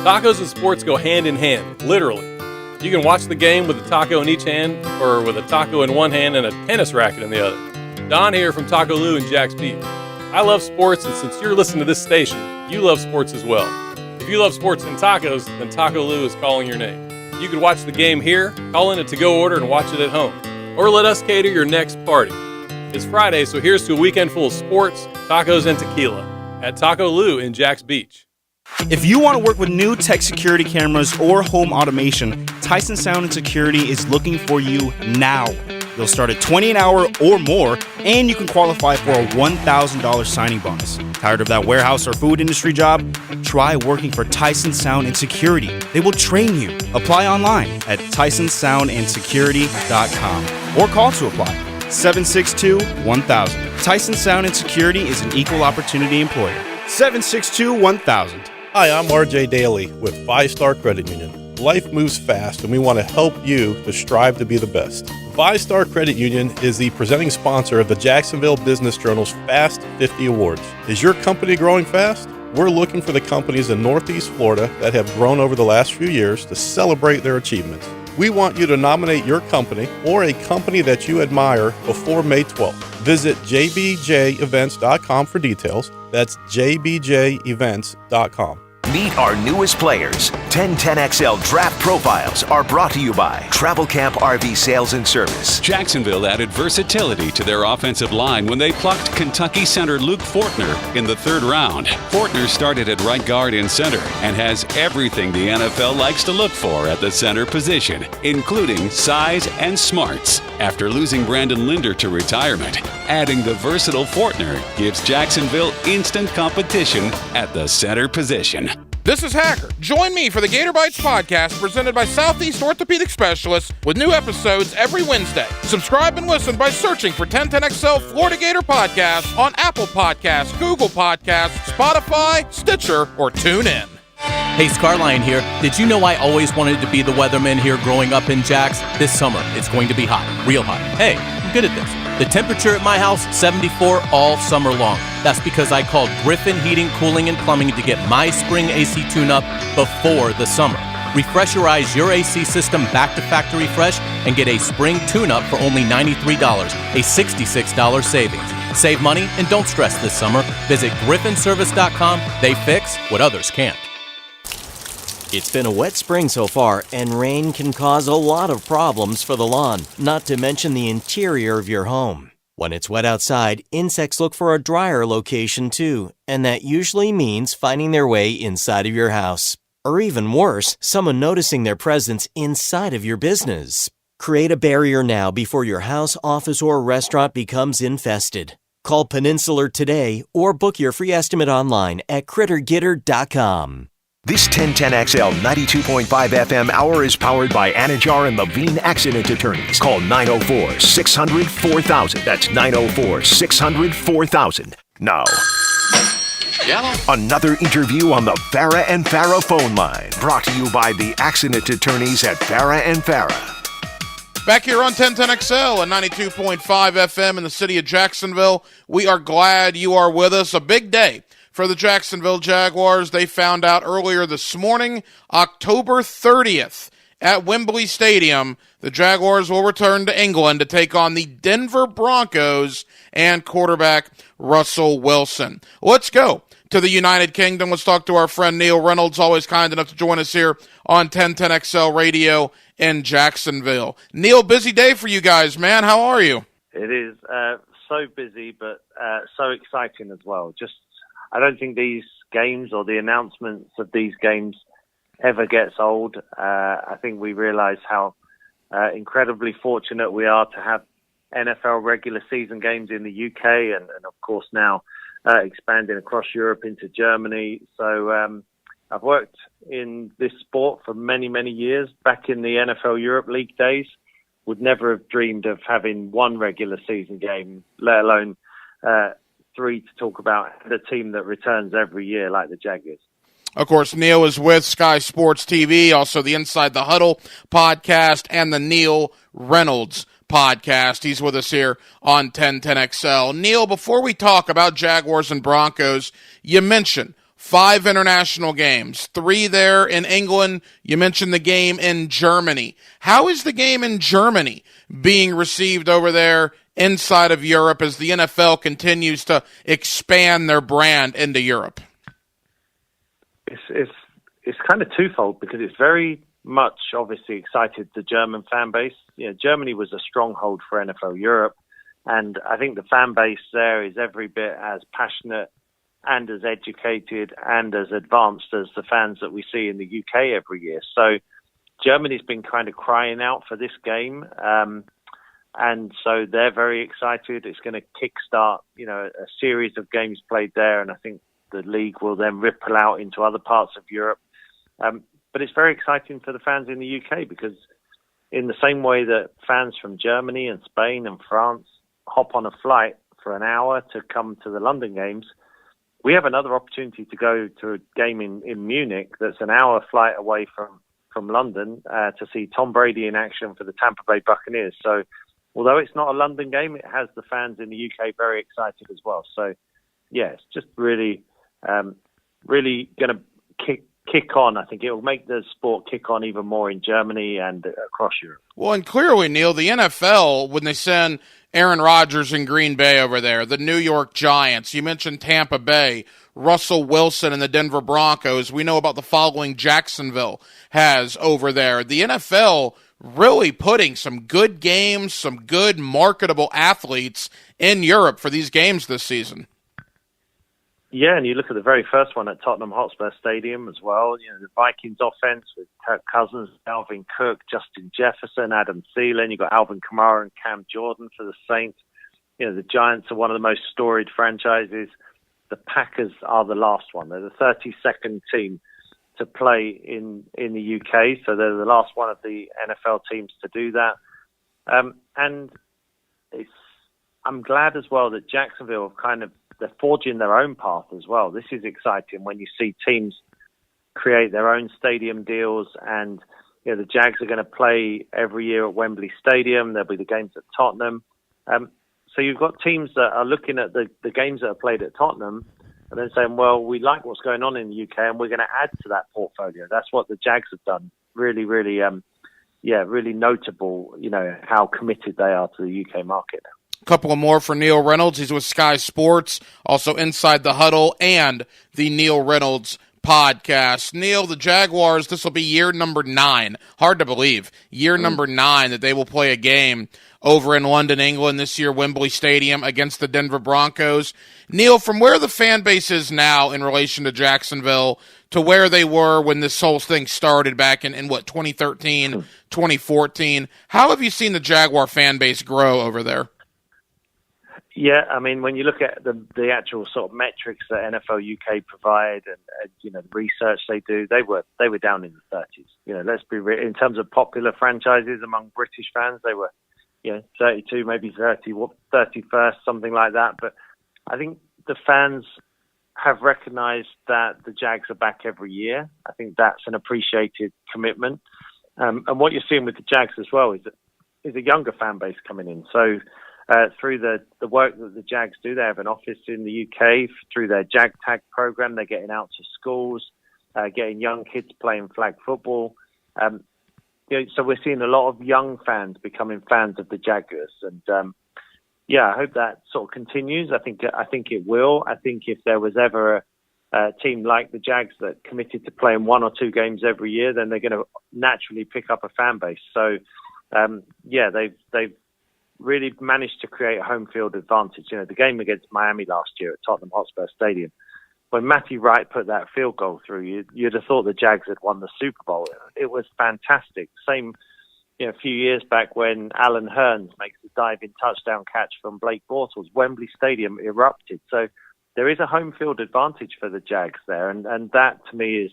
Tacos and sports go hand in hand, literally. You can watch the game with a taco in each hand or with a taco in one hand and a tennis racket in the other. Don here from Taco Lou in Jack's Beach. I love sports, and since you're listening to this station, you love sports as well. If you love sports and tacos, then Taco Lou is calling your name. You can watch the game here, call in a to-go order, and watch it at home. Or let us cater your next party. It's Friday, so here's to a weekend full of sports, tacos, and tequila at Taco Lou in Jack's Beach. If you want to work with new tech security cameras or home automation, Tyson Sound & Security is looking for you now. You'll start at $20 an hour or more, and you can qualify for a $1,000 signing bonus. Tired of that warehouse or food industry job? Try working for Tyson Sound & Security. They will train you. Apply online at TysonSoundandSecurity.com or call to apply. 762-1000. Tyson Sound & Security is an equal opportunity employer. 762-1000. Hi, I'm RJ Daly with 5 Star Credit Union. Life moves fast, and we want to help you to strive to be the best. Five Star Credit Union is the presenting sponsor of the Jacksonville Business Journal's Fast 50 Awards. Is your company growing fast? We're looking for the companies in Northeast Florida that have grown over the last few years to celebrate their achievements. We want you to nominate your company or a company that you admire before May 12th. Visit jbjevents.com for details. That's jbjevents.com. Meet our newest players. 1010XL Draft Profiles are brought to you by Travel Camp RV Sales and Service. Jacksonville added versatility to their offensive line when they plucked Kentucky center Luke Fortner in the third round. Fortner started at right guard and center and has everything the NFL likes to look for at the center position, including size and smarts. After losing Brandon Linder to retirement, adding the versatile Fortner gives Jacksonville instant competition at the center position. This is Hacker. Join me for the Gator Bites podcast presented by Southeast Orthopedic Specialists with new episodes every Wednesday. Subscribe and listen by searching for 1010XL Florida Gator Podcast on Apple Podcasts, Google Podcasts, Spotify, Stitcher, or TuneIn. Hey, Scarline here. Did you know I always wanted to be the weatherman here growing up in Jax? This summer, it's going to be hot, real hot. Hey, I'm good at this. The temperature at my house, 74 all summer long. That's because I called Griffin Heating, Cooling, and Plumbing to get my spring AC tune-up before the summer. Refresherize your AC system back to factory fresh and get a spring tune-up for only $93, a $66 savings. Save money and don't stress this summer. Visit griffinservice.com. They fix what others can't. It's been a wet spring so far, and rain can cause a lot of problems for the lawn, not to mention the interior of your home. When it's wet outside, insects look for a drier location too, and that usually means finding their way inside of your house. Or even worse, someone noticing their presence inside of your business. Create a barrier now before your house, office, or restaurant becomes infested. Call Peninsular today or book your free estimate online at crittergetter.com. This 1010XL 92.5 FM hour is powered by Anajar and Levine Accident Attorneys. Call 904-600-4000. That's 904-600-4000. Now, another interview on the Farah and Farah phone line. Brought to you by the Accident Attorneys at Farah and Farah. Back here on 1010XL and 92.5 FM in the city of Jacksonville, we are glad you are with us. A big day for the Jacksonville Jaguars. They found out earlier this morning, October 30th, at Wembley Stadium, the Jaguars will return to England to take on the Denver Broncos and quarterback Russell Wilson. Let's go to the United Kingdom. Let's talk to our friend Neil Reynolds, always kind enough to join us here on 1010XL Radio in Jacksonville. Neil, busy day for you guys, man. How are you? It is so busy, but so exciting as well. I don't think these games or the announcements of these games ever gets old. I think we realize how incredibly fortunate we are to have NFL regular season games in the UK and of course now expanding across Europe into Germany. So I've worked in this sport for many, many years. Back in the NFL Europe League days, would never have dreamed of having one regular season game, let alone three to talk about, the team that returns every year like the Jaguars. Of course, Neil is with Sky Sports TV, also the Inside the Huddle podcast and the Neil Reynolds podcast. He's with us here on 1010XL. Neil, before we talk about Jaguars and Broncos, you mentioned 5 international games, 3 there in England. You mentioned the game in Germany. How is the game in Germany being received over there inside of Europe as the NFL continues to expand their brand into Europe? It's kind of twofold because it's very much obviously excited the German fan base. You know, Germany was a stronghold for NFL Europe, and I think the fan base there is every bit as passionate and as educated and as advanced as the fans that we see in the UK every year. So Germany's been kind of crying out for this game. And so they're very excited. It's going to kickstart, a series of games played there. And I think the league will then ripple out into other parts of Europe. But it's very exciting for the fans in the UK because in the same way that fans from Germany and Spain and France hop on a flight for an hour to come to the London games, we have another opportunity to go to a game in Munich that's an hour flight away from London to see Tom Brady in action for the Tampa Bay Buccaneers. So although it's not a London game, it has the fans in the UK very excited as well. So, yeah, it's just really going to kick on. I think it will make the sport kick on even more in Germany and across Europe. Well, and clearly, Neil, the NFL, when they send Aaron Rodgers in Green Bay over there, the New York Giants, you mentioned Tampa Bay, Russell Wilson and the Denver Broncos, we know about the following Jacksonville has over there. The NFL really putting some good games, some good marketable athletes in Europe for these games this season. Yeah, and you look at the very first one at Tottenham Hotspur Stadium as well. You know, the Vikings offense with Kirk Cousins, Dalvin Cook, Justin Jefferson, Adam Thielen. You've got Alvin Kamara and Cam Jordan for the Saints. You know, the Giants are one of the most storied franchises. The Packers are the last one. They're the 32nd team to play in the UK, so they're the last one of the NFL teams to do that. And I'm glad as well that Jacksonville have they're forging their own path as well. This is exciting when you see teams create their own stadium deals, and the Jags are going to play every year at Wembley Stadium. There'll be the games at Tottenham. So you've got teams that are looking at the games that are played at Tottenham and then saying, well, we like what's going on in the UK and we're going to add to that portfolio. That's what the Jags have done. Really, really, really notable, how committed they are to the UK market now. A couple of more for Neil Reynolds. He's with Sky Sports, also Inside the Huddle and the Neil Reynolds podcast. Neil, the Jaguars, this will be year number 9. Hard to believe. Year number 9 that they will play a game over in London, England this year, Wembley Stadium against the Denver Broncos. Neil, from where the fan base is now in relation to Jacksonville to where they were when this whole thing started back in 2013, 2014, how have you seen the Jaguar fan base grow over there? Yeah, I mean, when you look at the actual sort of metrics that NFL UK provide and the research they do, they were down in the 30s. Let's be real. In terms of popular franchises among British fans, they were 32, maybe 31st, something like that. But I think the fans have recognised that the Jags are back every year. I think that's an appreciated commitment. And what you're seeing with the Jags as well is a younger fan base coming in. So through the work that the Jags do, they have an office in the UK. Through their Jag Tag program, they're getting out to schools, getting young kids playing flag football. So we're seeing a lot of young fans becoming fans of the Jaguars, and I hope that sort of continues. I think it will. I think if there was ever a team like the Jags that committed to playing 1 or 2 games every year, then they're going to naturally pick up a fan base. So they've really managed to create a home field advantage. The game against Miami last year at Tottenham Hotspur Stadium, when Matty Wright put that field goal through, you'd have thought the Jags had won the Super Bowl. It was fantastic. Same, a few years back when Alan Hearns makes the diving touchdown catch from Blake Bortles, Wembley Stadium erupted. So there is a home field advantage for the Jags there, and that to me is,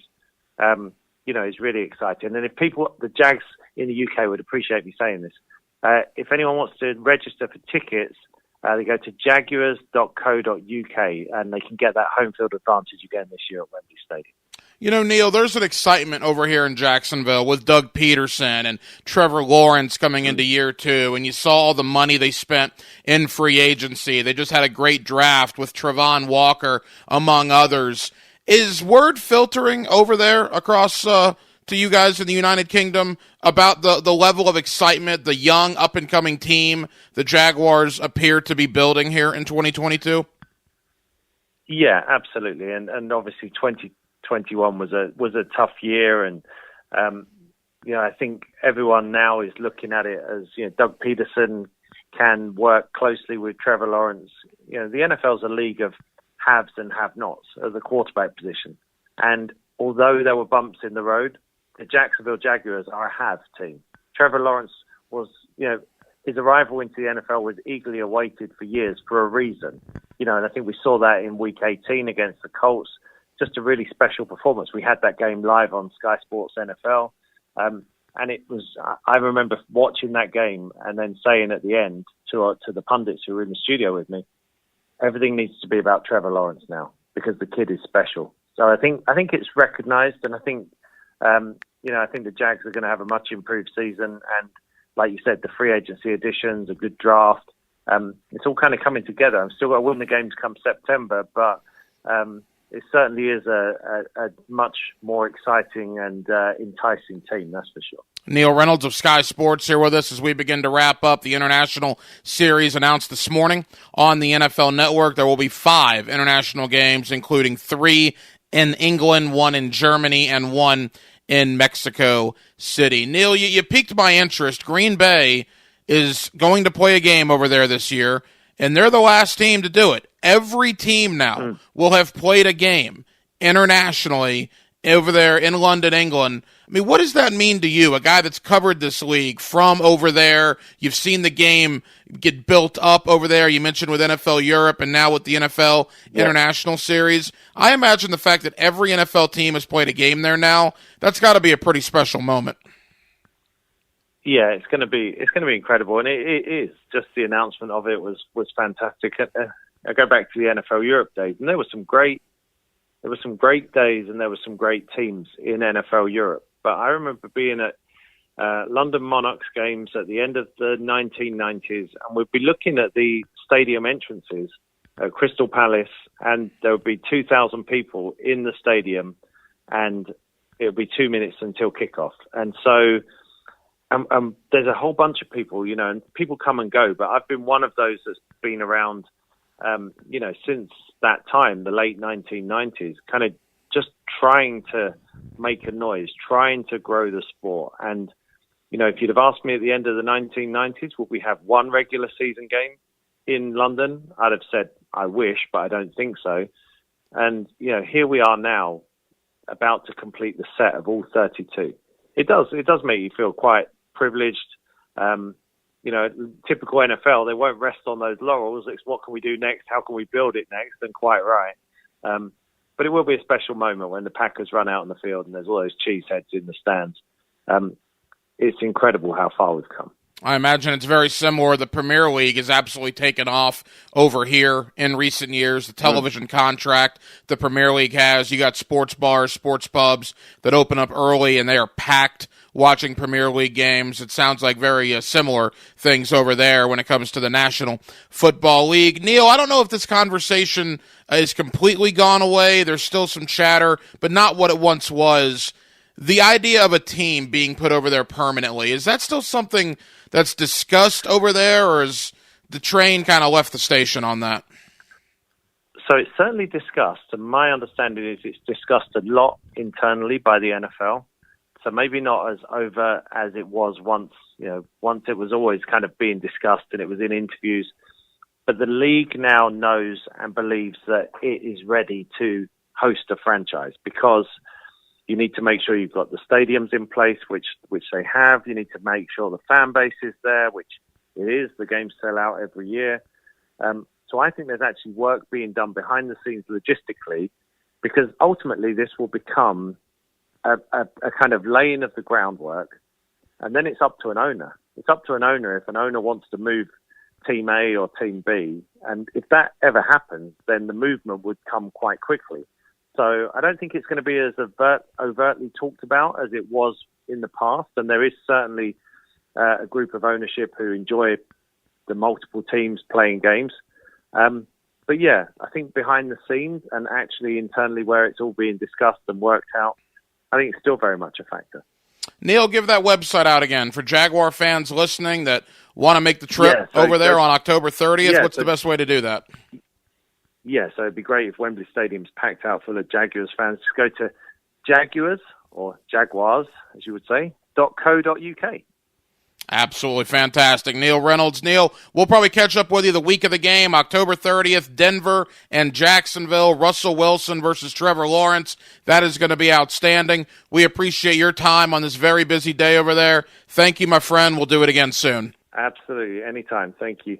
is really exciting. And if the Jags in the UK would appreciate me saying this, if anyone wants to register for tickets, they go to jaguars.co.uk and they can get that home field advantage again this year at Wembley Stadium. Neil, there's an excitement over here in Jacksonville with Doug Peterson and Trevor Lawrence coming into year 2, and you saw all the money they spent in free agency. They just had a great draft with Trayvon Walker, among others. Is word filtering over there across to you guys in the United Kingdom about the level of excitement, the young up-and-coming team the Jaguars appear to be building here in 2022? Yeah, absolutely. And obviously 2021 was a tough year, and I think everyone now is looking at it as Doug Peterson can work closely with Trevor Lawrence. The NFL is a league of haves and have-nots at the quarterback position. And although there were bumps in the road, the Jacksonville Jaguars are a have team. Trevor Lawrence was, his arrival into the NFL was eagerly awaited for years for a reason. And I think we saw that in Week 18 against the Colts. Just a really special performance. We had that game live on Sky Sports NFL. And it was, I remember watching that game and then saying at the end to the pundits who were in the studio with me, everything needs to be about Trevor Lawrence now because the kid is special. So I think it's recognized, and I think, I think the Jags are going to have a much improved season, and like you said, the free agency additions, a good draft. It's all kind of coming together. I'm still got to win the games come September, but it certainly is a much more exciting and enticing team, that's for sure. Neil Reynolds of Sky Sports here with us as we begin to wrap up the international series announced this morning on the NFL Network. There will be 5 international games, including 3 in England, 1 in Germany, and 1 in Mexico City. Neil, you piqued my interest. Green Bay is going to play a game over there this year, and they're the last team to do it. Every team now will have played a game internationally over there in London, England. I mean, what does that mean to you, a guy that's covered this league from over there? You've seen the game get built up over there. You mentioned with NFL Europe and now with the NFL International Series. I imagine the fact that every NFL team has played a game there now, that's got to be a pretty special moment. Yeah, it's going to be incredible, and it is. Just the announcement of it was fantastic. I go back to the NFL Europe days, and there were some great days, and there were some great teams in NFL Europe. But I remember being at London Monarchs games at the end of the 1990s, and we'd be looking at the stadium entrances at Crystal Palace, and there would be 2,000 people in the stadium, and it would be 2 minutes until kickoff. And so there's a whole bunch of people, and people come and go, but I've been one of those that's been around, since that time, the late 1990s, kind of just trying to make a noise, trying to grow the sport. And, if you'd have asked me at the end of the 1990s, would we have one regular season game in London? I'd have said, I wish, but I don't think so. And, here we are now about to complete the set of all 32. It does make you feel quite privileged. Typical NFL, they won't rest on those laurels. It's what can we do next? How can we build it next? And quite right. But it will be a special moment when the Packers run out on the field and there's all those cheeseheads in the stands. It's incredible how far we've come. I imagine it's very similar. The Premier League has absolutely taken off over here in recent years. The television contract the Premier League has, you got sports bars, sports pubs that open up early, and they are packed watching Premier League games. It sounds like very similar things over there when it comes to the National Football League. Neil, I don't know if this conversation is completely gone away. There's still some chatter, but not what it once was. The idea of a team being put over there permanently, is that still something that's discussed over there, or is the train kind of left the station on that? So it's certainly discussed, and my understanding is it's discussed a lot internally by the NFL. So maybe not as overt as it was once. Once it was always kind of being discussed and it was in interviews. But the league now knows and believes that it is ready to host a franchise, because you need to make sure you've got the stadiums in place, which they have. You need to make sure the fan base is there, which it is. The games sell out every year. So I think there's actually work being done behind the scenes logistically, because ultimately this will become a kind of laying of the groundwork, and then it's up to an owner. It's up to an owner if an owner wants to move Team A or Team B, and if that ever happens, then the movement would come quite quickly. So I don't think it's going to be as overtly talked about as it was in the past, and there is certainly a group of ownership who enjoy the multiple teams playing games. But yeah, I think behind the scenes and actually internally where it's all being discussed and worked out, I think it's still very much a factor. Neil, give that website out again for Jaguar fans listening that want to make the trip over there on October 30th. What's the best way to do that? Yeah, so it'd be great if Wembley Stadium's packed out full of Jaguars fans. Just go to Jaguars, or Jaguars, as you would say, .co.uk. Absolutely fantastic. Neil Reynolds. Neil, we'll probably catch up with you the week of the game, October 30th, Denver and Jacksonville, Russell Wilson versus Trevor Lawrence. That is going to be outstanding. We appreciate your time on this very busy day over there. Thank you, my friend. We'll do it again soon. Absolutely. Anytime. Thank you.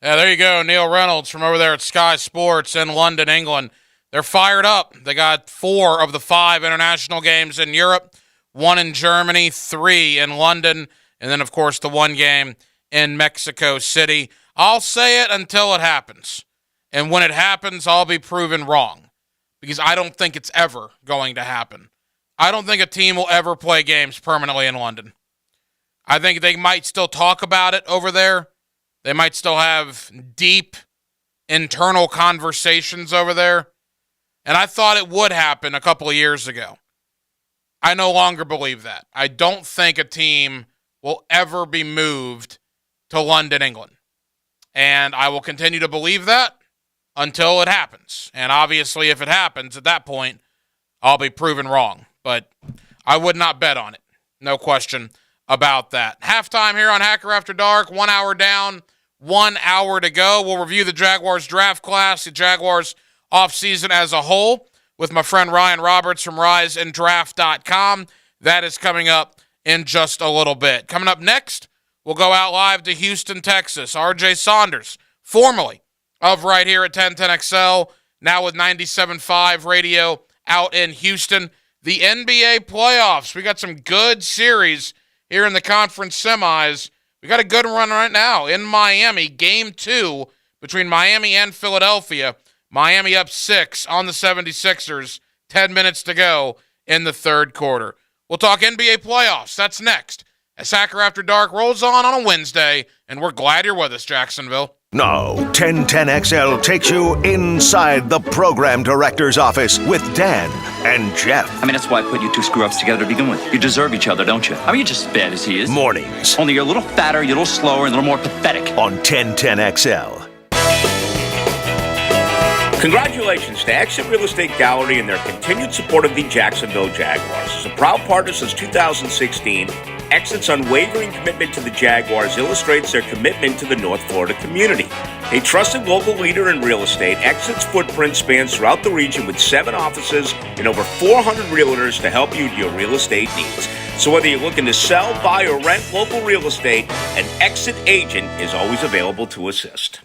Yeah, there you go. Neil Reynolds from over there at Sky Sports in London, England. They're fired up. They got 4 of the 5 international games in Europe, 1 in Germany, 3 in London, and then, of course, the 1 game in Mexico City. I'll say it until it happens. And when it happens, I'll be proven wrong, because I don't think it's ever going to happen. I don't think a team will ever play games permanently in London. I think they might still talk about it over there. They might still have deep internal conversations over there. And I thought it would happen a couple of years ago. I no longer believe that. I don't think a team will ever be moved to London, England. And I will continue to believe that until it happens. And obviously, if it happens, at that point, I'll be proven wrong. But I would not bet on it. No question about that. Halftime here on Hacker After Dark. 1 hour down, 1 hour to go. We'll review the Jaguars draft class, the Jaguars offseason as a whole, with my friend Ryan Roberts from riseanddraft.com. That is coming up in just a little bit. Coming up next, we'll go out live to Houston, Texas. RJ Saunders, formerly of right here at 1010XL, now with 97.5 radio out in Houston. The NBA playoffs. We got some good series here in the conference semis. We got a good run right now in Miami. Game 2 between Miami and Philadelphia. Miami up 6 on the 76ers. 10 minutes to go in the third quarter. We'll talk NBA playoffs. That's next as Hacker After Dark rolls on a Wednesday, and we're glad you're with us, Jacksonville. Now, 1010XL takes you inside the program director's office with Dan and Jeff. I mean, that's why I put you two screw-ups together to begin with. You deserve each other, don't you? I mean, you're just as bad as he is. Mornings. Only you're a little fatter, you're a little slower, and a little more pathetic. On 1010XL. Congratulations to Exit Real Estate Gallery and their continued support of the Jacksonville Jaguars. As a proud partner since 2016, Exit's unwavering commitment to the Jaguars illustrates their commitment to the North Florida community. A trusted local leader in real estate, Exit's footprint spans throughout the region with 7 offices and over 400 realtors to help you with your real estate needs. So whether you're looking to sell, buy, or rent local real estate, an Exit agent is always available to assist.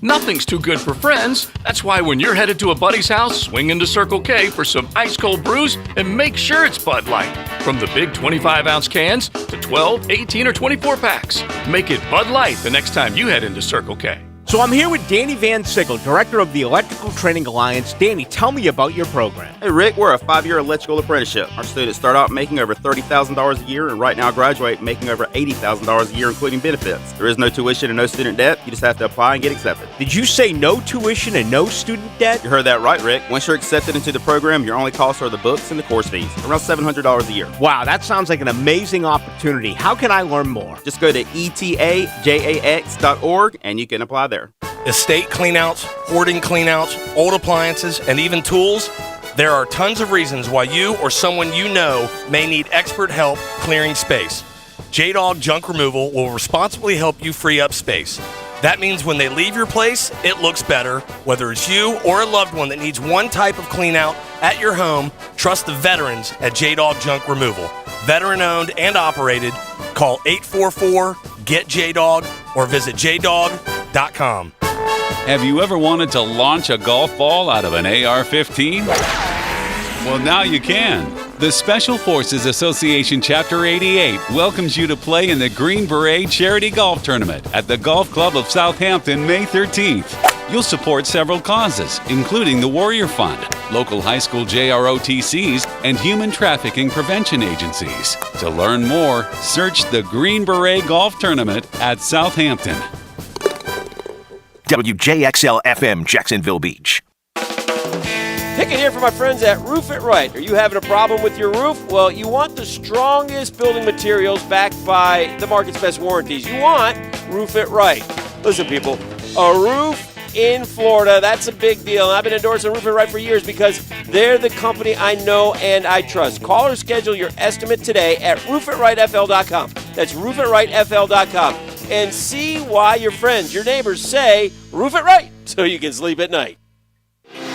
Nothing's too good for friends. That's why when you're headed to a buddy's house, swing into Circle K for some ice-cold brews and make sure it's Bud Light. From the big 25-ounce cans to 12, 18, or 24-packs. Make it Bud Light the next time you head into Circle K. So I'm here with Danny Van Sickle, Director of the Electrical Training Alliance. Danny, tell me about your program. Hey, Rick, we're a 5-year electrical apprenticeship. Our students start out making over $30,000 a year, and right now graduate making over $80,000 a year, including benefits. There is no tuition and no student debt. You just have to apply and get accepted. Did you say no tuition and no student debt? You heard that right, Rick. Once you're accepted into the program, your only costs are the books and the course fees, around $700 a year. Wow, that sounds like an amazing opportunity. How can I learn more? Just go to etajax.org, and you can apply there. Estate cleanouts, hoarding cleanouts, old appliances, and even tools. There are tons of reasons why you or someone you know may need expert help clearing space. J-Dog Junk Removal will responsibly help you free up space. That means when they leave your place, it looks better. Whether it's you or a loved one that needs one type of cleanout at your home, trust the veterans at J-Dog Junk Removal. Veteran-owned and operated. Call 844-GET-JDOG or visit jdog.com. Have you ever wanted to launch a golf ball out of an AR-15? Well, now you can. The Special Forces Association Chapter 88 welcomes you to play in the Green Beret Charity Golf Tournament at the Golf Club of Southampton, May 13th. You'll support several causes, including the Warrior Fund, local high school JROTCs, and human trafficking prevention agencies. To learn more, search the Green Beret Golf Tournament at Southampton. WJXL FM, Jacksonville Beach. Pick it here for my friends at Roof It Right. Are you having a problem with your roof? Well, you want the strongest building materials backed by the market's best warranties. You want Roof It Right. Listen, people, a roof in Florida, that's a big deal. I've been endorsing Roof It Right for years because they're the company I know and I trust. Call or schedule your estimate today at roofitRightFL.com. That's roofitRightFL.com. And see why your friends, your neighbors say, Roof It Right, so you can sleep at night.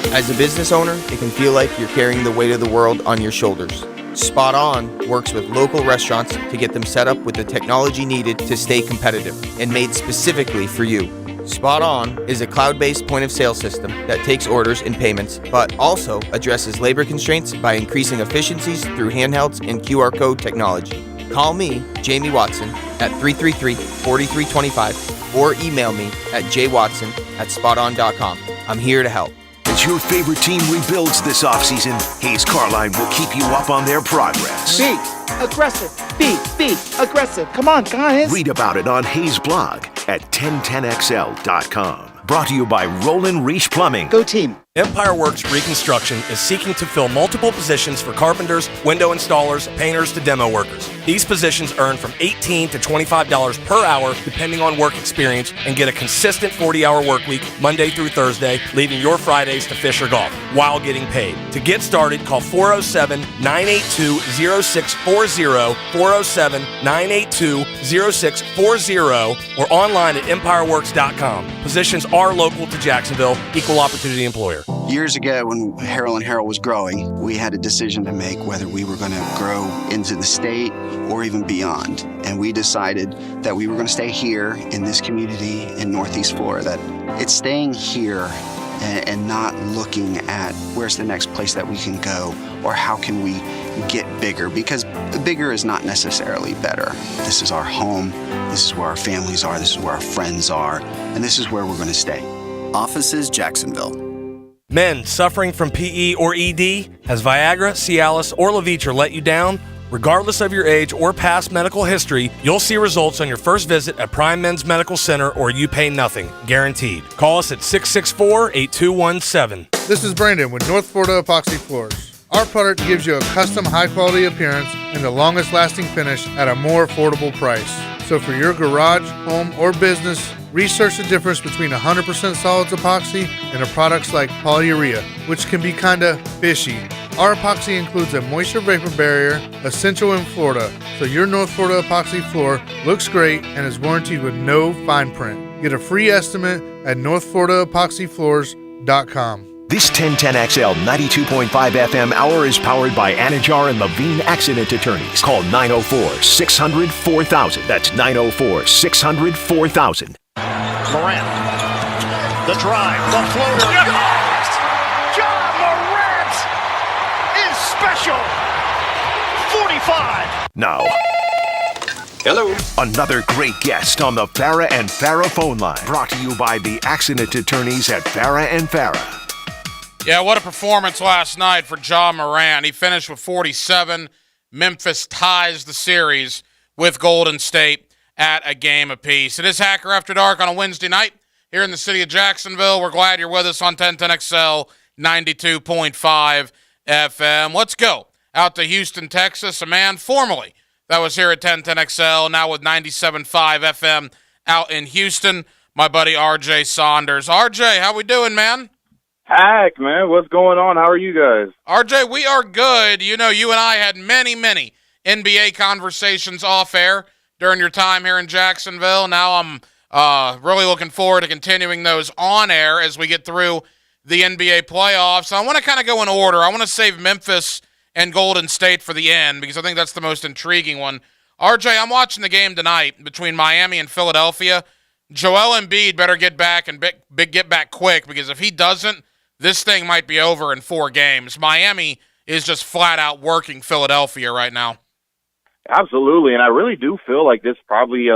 As a business owner, it can feel like you're carrying the weight of the world on your shoulders. Spot On works with local restaurants to get them set up with the technology needed to stay competitive and made specifically for you. Spot On is a cloud-based point-of-sale system that takes orders and payments, but also addresses labor constraints by increasing efficiencies through handhelds and QR code technology. Call me, Jamie Watson, at 333-4325 or email me at jwatson@spoton.com. I'm here to help. As your favorite team rebuilds this offseason, Hayes Carline will keep you up on their progress. Be aggressive. Be aggressive. Come on, guys. Read about it on Hayes' blog at 1010XL.com. Brought to you by Roland Reach Plumbing. Go team. Empire Works Reconstruction is seeking to fill multiple positions for carpenters, window installers, painters to demo workers. These positions earn from $18 to $25 per hour depending on work experience and get a consistent 40-hour work week Monday through Thursday, leaving your Fridays to fish or golf while getting paid. To get started, call 407-982-0640, 407-982-0640, or online at empireworks.com. Positions are local to Jacksonville, equal opportunity employer. Years ago, when Harold and Harold was growing, we had a decision to make whether we were going to grow into the state or even beyond. And we decided that we were going to stay here in this community in Northeast Florida. That it's staying here and not looking at where's the next place that we can go or how can we get bigger, because bigger is not necessarily better. This is our home. This is where our families are. This is where our friends are. And this is where we're going to stay. Offices, Jacksonville. Men suffering from PE or ED, has Viagra, Cialis, or Levitra let you down? Regardless of your age or past medical history, you'll see results on your first visit at Prime Men's Medical Center, or you pay nothing, guaranteed. Call us at 664-8217. This is Brandon with North Florida Epoxy Floors. Our product gives you a custom high-quality appearance and the longest-lasting finish at a more affordable price. So for your garage, home, or business, research the difference between 100% solids epoxy and products like polyurea, which can be kinda fishy. Our epoxy includes a moisture vapor barrier, essential in Florida, so your North Florida epoxy floor looks great and is warranted with no fine print. Get a free estimate at northfloridaepoxyfloors.com. This 1010XL 92.5 FM hour is powered by Anajar and Levine Accident Attorneys. Call 904-600-4000. That's 904-600-4000. Morant, the drive, the floater. Yes! John Morant is special. 45. Now, hello. Another great guest on the Farah and Farah phone line. Brought to you by the Accident Attorneys at Farah and Farah. Yeah, what a performance last night for John Morant. He finished with 47. Memphis ties the series with Golden State at a game apiece. It is Hacker After Dark on a Wednesday night here in the city of Jacksonville. We're glad you're with us on 1010XL 92.5 FM. Let's go out to Houston, Texas. A man formerly that was here at 1010XL, now with 97.5 FM out in Houston, my buddy RJ Saunders. RJ, how we doing, man? Hack, man, what's going on? How are you guys? RJ, we are good. You know, you and I had many NBA conversations off air during your time here in Jacksonville. Now I'm really looking forward to continuing those on air as we get through the NBA playoffs. I want to kind of go in order. I want to save Memphis and Golden State for the end because I think that's the most intriguing one. RJ, I'm watching the game tonight between Miami and Philadelphia. Joel Embiid better get back and get back quick, because if he doesn't, this thing might be over in 4 games. Miami is just flat out working Philadelphia right now. Absolutely, and I really do feel like this probably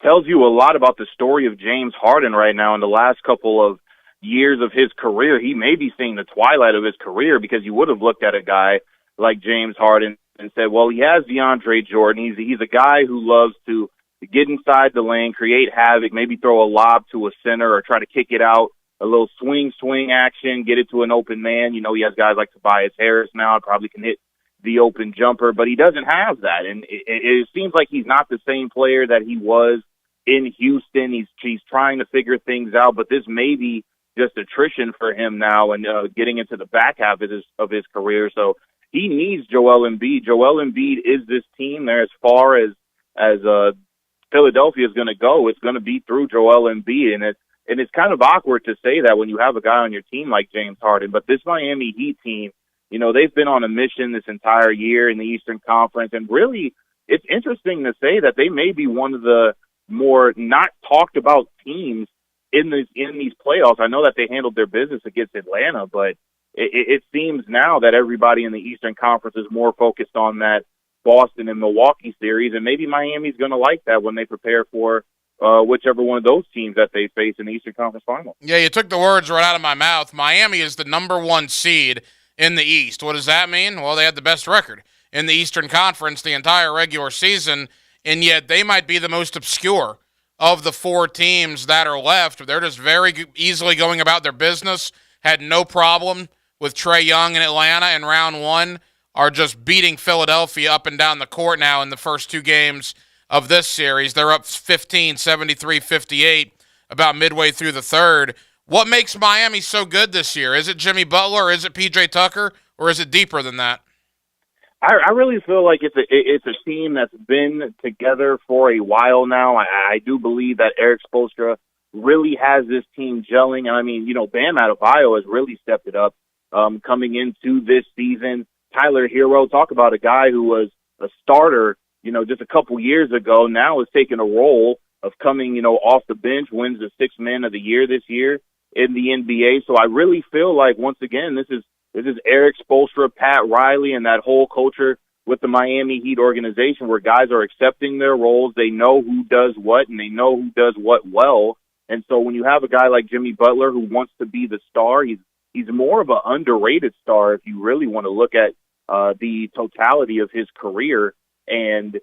tells you a lot about the story of James Harden right now. In the last couple of years of his career, he may be seeing the twilight of his career, because you would have looked at a guy like James Harden and said, well, he has DeAndre Jordan. He's a guy who loves to get inside the lane, create havoc, maybe throw a lob to a center or try to kick it out. A little swing action, get it to an open man. You know, he has guys like Tobias Harris now, probably can hit the open jumper, but he doesn't have that. And it seems like he's not the same player that he was in Houston. He's trying to figure things out, but this may be just attrition for him now and getting into the back half of his career. So he needs Joel Embiid. Joel Embiid is this team there as far as Philadelphia is going to go. It's going to be through Joel Embiid, and it's kind of awkward to say that when you have a guy on your team like James Harden. But this Miami Heat team, you know, they've been on a mission this entire year in the Eastern Conference. And really, it's interesting to say that they may be one of the more not talked about teams in these playoffs. I know that they handled their business against Atlanta, but it seems now that everybody in the Eastern Conference is more focused on that Boston and Milwaukee series. And maybe Miami's going to like that when they prepare for whichever one of those teams that they face in the Eastern Conference Final. Yeah, you took the words right out of my mouth. Miami is the number 1 seed in the East. What does that mean? Well, they had the best record in the Eastern Conference the entire regular season, and yet they might be the most obscure of the 4 teams that are left. They're just very easily going about their business, had no problem with Trae Young in Atlanta in round 1, are just beating Philadelphia up and down the court now in the first 2 games of this series. They're up 15, 73-58 about midway through the third. What makes Miami so good this year? Is it Jimmy Butler, or is it P.J. Tucker, or is it deeper than that? I really feel like it's a team that's been together for a while now. I do believe that Eric Spoelstra really has this team gelling. And I mean, Bam Adebayo has really stepped it up coming into this season. Tyler Hero, talk about a guy who was a starter, just a couple years ago, now is taking a role of coming, off the bench, wins the 6th Man of the Year this year in the NBA. So I really feel like, once again, this is Eric Spoelstra, Pat Riley, and that whole culture with the Miami Heat organization where guys are accepting their roles. They know who does what, and they know who does what well. And so when you have a guy like Jimmy Butler who wants to be the star, he's more of an underrated star if you really want to look at the totality of his career. And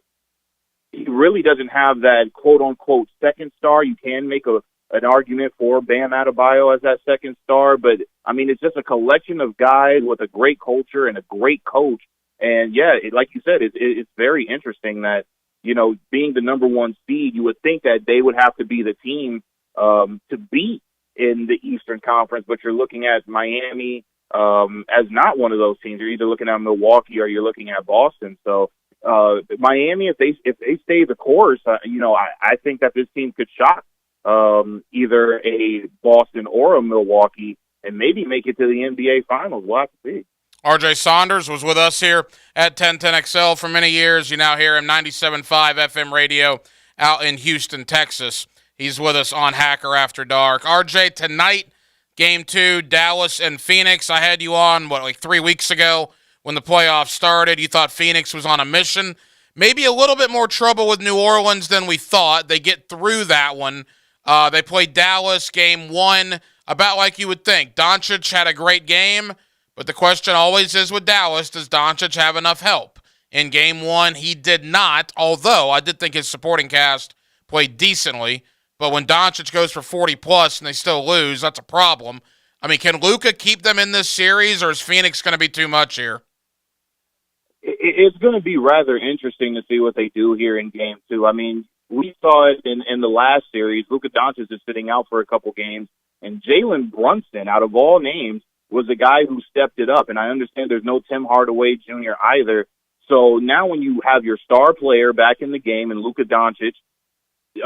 he really doesn't have that quote-unquote second star. You can make an argument for Bam Adebayo as that second star, but I mean, it's just a collection of guys with a great culture and a great coach. And yeah, like you said, it's very interesting that, being the number 1 seed, you would think that they would have to be the team to beat in the Eastern Conference, but you're looking at Miami as not one of those teams. You're either looking at Milwaukee or you're looking at Boston. So Miami, if they stay the course, I think that this team could shock either a Boston or a Milwaukee and maybe make it to the NBA Finals. We'll have to see. RJ Saunders was with us here at 1010XL for many years. You now hear him 97.5 FM radio out in Houston, Texas. He's with us on Hacker After Dark. RJ, tonight, Game 2, Dallas and Phoenix. I had you on, 3 weeks ago when the playoffs started. You thought Phoenix was on a mission. Maybe a little bit more trouble with New Orleans than we thought. They get through that one. They played Dallas Game 1 about like you would think. Doncic had a great game, but the question always is with Dallas, does Doncic have enough help? In Game 1, he did not, although I did think his supporting cast played decently. But when Doncic goes for 40-plus and they still lose, that's a problem. I mean, can Luka keep them in this series, or is Phoenix going to be too much here? It's going to be rather interesting to see what they do here in Game 2. I mean, we saw it in the last series. Luka Doncic is sitting out for a couple games, and Jalen Brunson, out of all names, was the guy who stepped it up. And I understand there's no Tim Hardaway Jr. either. So now when you have your star player back in the game and Luka Doncic,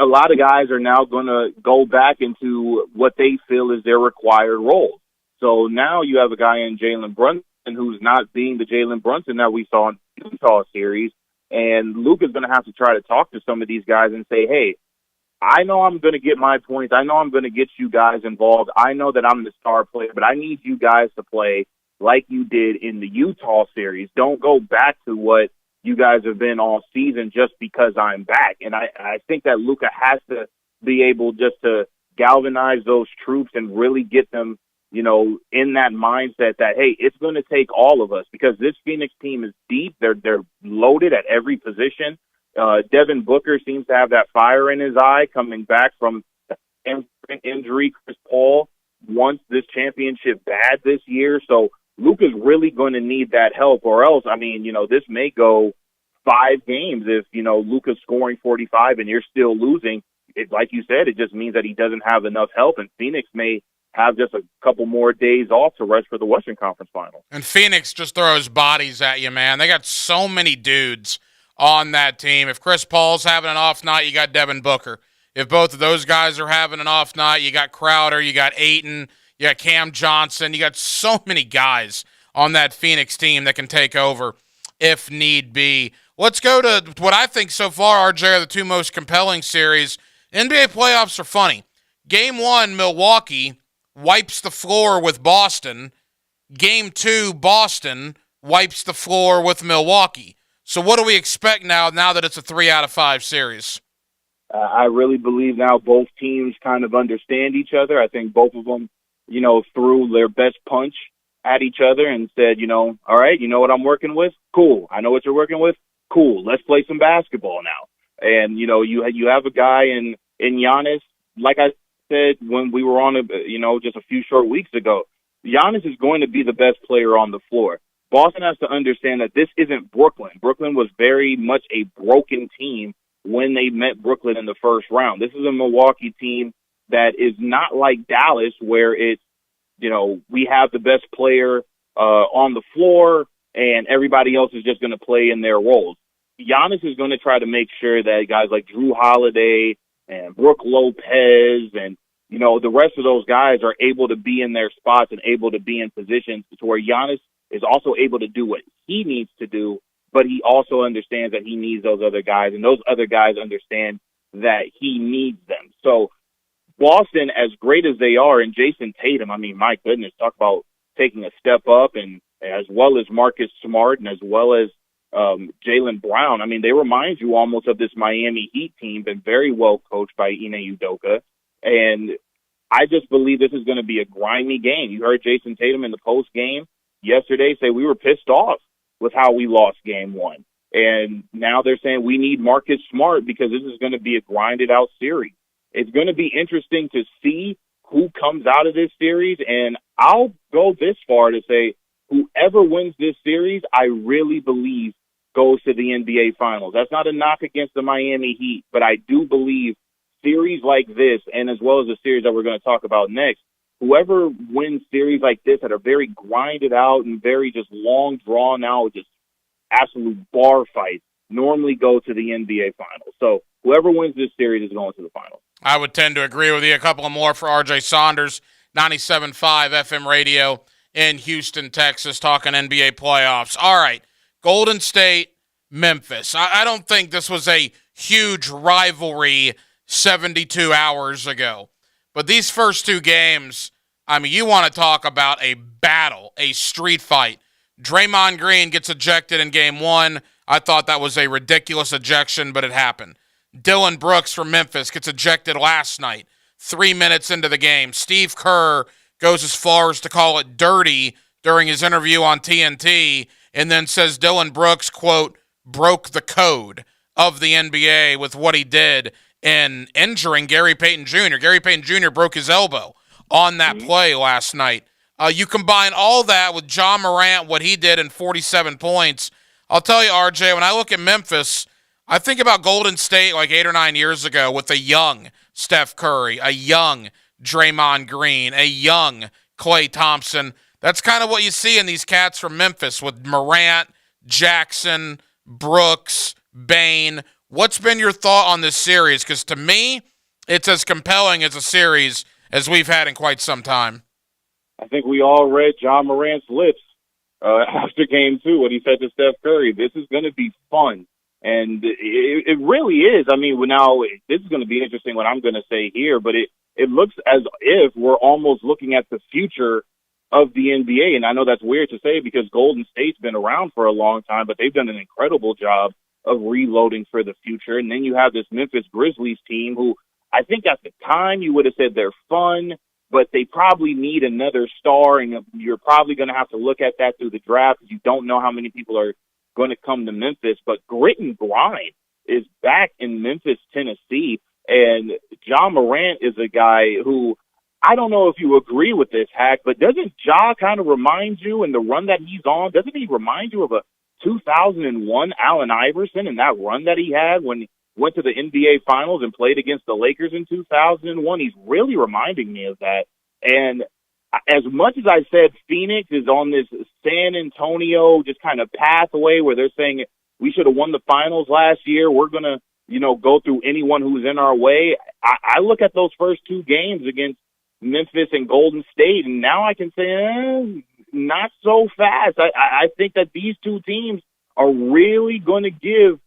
a lot of guys are now going to go back into what they feel is their required role. So now you have a guy in Jalen Brunson who's not being the Jalen Brunson that we saw in the Utah series. And Luka's going to have to try to talk to some of these guys and say, hey, I know I'm going to get my points. I know I'm going to get you guys involved. I know that I'm the star player, but I need you guys to play like you did in the Utah series. Don't go back to what you guys have been all season just because I'm back. And I think that Luka has to be able just to galvanize those troops and really get them, in that mindset that, hey, it's going to take all of us because this Phoenix team is deep. They're loaded at every position. Devin Booker seems to have that fire in his eye coming back from injury. Chris Paul wants this championship bad this year. So Luka's really going to need that help, or else, I mean, this may go 5 games if, Luka's scoring 45 and you're still losing. Like you said, it just means that he doesn't have enough help, and Phoenix may have just a couple more days off to rest for the Western Conference Final. And Phoenix just throws bodies at you, man. They got so many dudes on that team. If Chris Paul's having an off night, you got Devin Booker. If both of those guys are having an off night, you got Crowder, you got Ayton, you got Cam Johnson. You got so many guys on that Phoenix team that can take over if need be. Let's go to what I think so far, RJ, are the 2 most compelling series. NBA playoffs are funny. Game 1, Milwaukee wipes the floor with Boston. Game 2, Boston wipes the floor with Milwaukee. So what do we expect now that it's a 3 out of 5 series? I really believe now both teams kind of understand each other. I think both of them, threw their best punch at each other and said, all right, you know what I'm working with? Cool. I know what you're working with? Cool. Let's play some basketball now. And, you have a guy in Giannis, like I said when we were on, just a few short weeks ago, Giannis is going to be the best player on the floor. Boston has to understand that this isn't Brooklyn. Brooklyn was very much a broken team when they met Brooklyn in the first round. This is a Milwaukee team that is not like Dallas, where it's, we have the best player on the floor and everybody else is just going to play in their roles. Giannis is going to try to make sure that guys like Drew Holiday and Brook Lopez and, the rest of those guys are able to be in their spots and able to be in positions to where Giannis is also able to do what he needs to do, but he also understands that he needs those other guys, and those other guys understand that he needs them. So Boston, as great as they are, and Jason Tatum, I mean, my goodness, talk about taking a step up, and as well as Marcus Smart and as well as Jaylen Brown. I mean, they remind you almost of this Miami Heat team, been very well coached by Ime Udoka. And I just believe this is going to be a grimy game. You heard Jason Tatum in the post game yesterday say we were pissed off with how we lost game one. And now they're saying we need Marcus Smart because this is going to be a grinded out series. It's going to be interesting to see who comes out of this series. And I'll go this far to say whoever wins this series, I really believe goes to the NBA Finals. That's not a knock against the Miami Heat, but I do believe series like this, and as well as the series that we're going to talk about next, whoever wins series like this that are very grinded out and very just long, drawn out, just absolute bar fights, normally go to the NBA Finals. So whoever wins this series is going to the finals. I would tend to agree with you. A couple of more for RJ Saunders, 97.5 FM radio in Houston, Texas, talking NBA playoffs. All right, Golden State, Memphis. I don't think this was a huge rivalry 72 hours ago. But these first two games, I mean, you want to talk about a battle, a street fight. Draymond Green gets ejected in game one. I thought that was a ridiculous ejection, but it happened. Dylan Brooks from Memphis gets ejected last night, 3 minutes into the game. Steve Kerr goes as far as to call it dirty during his interview on TNT and then says Dylan Brooks, quote, broke the code of the NBA with what he did in injuring Gary Payton Jr. Gary Payton Jr. broke his elbow on that play last night. You combine all that with John Morant, what he did in 47 points. I'll tell you, RJ, when I look at Memphis, I think about Golden State like 8 or 9 years ago with a young Steph Curry, a young Draymond Green, a young Klay Thompson. That's kind of what you see in these cats from Memphis with Morant, Jackson, Brooks, Bane. What's been your thought on this series? Because to me, it's as compelling as a series as we've had in quite some time. I think we all read John Morant's lips after game two when he said to Steph Curry, this is going to be fun. And it really is. I mean, now this is going to be interesting what I'm going to say here, but it looks as if we're almost looking at the future of the NBA. And I know that's weird to say because Golden State's been around for a long time, but they've done an incredible job of reloading for the future. And then you have this Memphis Grizzlies team who I think at the time you would have said they're fun, but they probably need another star, and you're probably going to have to look at that through the draft because you don't know how many people are going to come to Memphis. But grit and grind is back in Memphis, Tennessee, and John Morant is a guy who, I don't know if you agree with this, Hack, but doesn't Ja kind of remind you in the run that he's on, doesn't he remind you of a 2001 Allen Iverson and that run that he had when he went to the NBA Finals and played against the Lakers in 2001? He's really reminding me of that. And as much as I said Phoenix is on this San Antonio just kind of pathway where they're saying we should have won the finals last year, we're going to, go through anyone who's in our way. I look at those first two games against Memphis and Golden State, and now I can say, not so fast. I think that these two teams are really going to give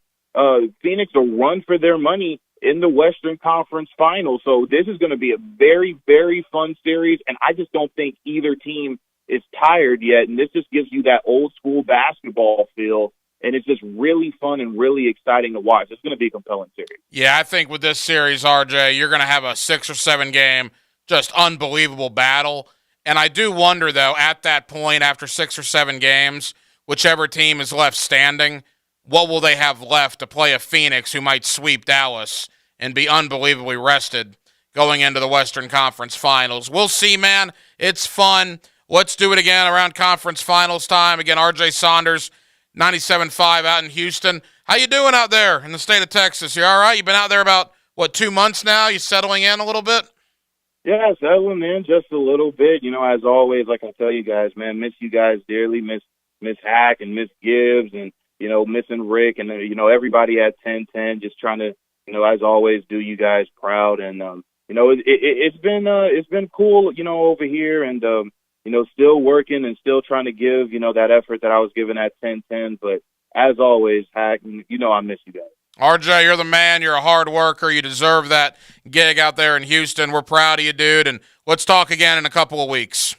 Phoenix a run for their money in the Western Conference Finals. So this is going to be a very, very fun series, and I just don't think either team is tired yet, and this just gives you that old school basketball feel and it's just really fun and really exciting to watch. It's going to be a compelling series. Yeah, I think with this series, RJ, you're going to have a 6 or 7 game, just unbelievable battle. And I do wonder, though, at that point, after 6 or 7 games, whichever team is left standing, what will they have left to play a Phoenix who might sweep Dallas and be unbelievably rested going into the Western Conference Finals? We'll see, man. It's fun. Let's do it again around Conference Finals time. Again, RJ Saunders, 97.5 out in Houston. How you doing out there in the state of Texas? You all right? You've been out there about, 2 months now? You settling in a little bit? Yeah, settling in just a little bit. As always, like I tell you guys, man, miss you guys dearly. Miss Hack and Miss Gibbs and, missing Rick and, everybody at 1010 just trying to, as always, do you guys proud. And, it's been cool, over here and, still working and still trying to give, that effort that I was giving at 1010. But as always, Hack, I miss you guys. RJ, you're the man. You're a hard worker. You deserve that gig out there in Houston. We're proud of you, dude. And let's talk again in a couple of weeks.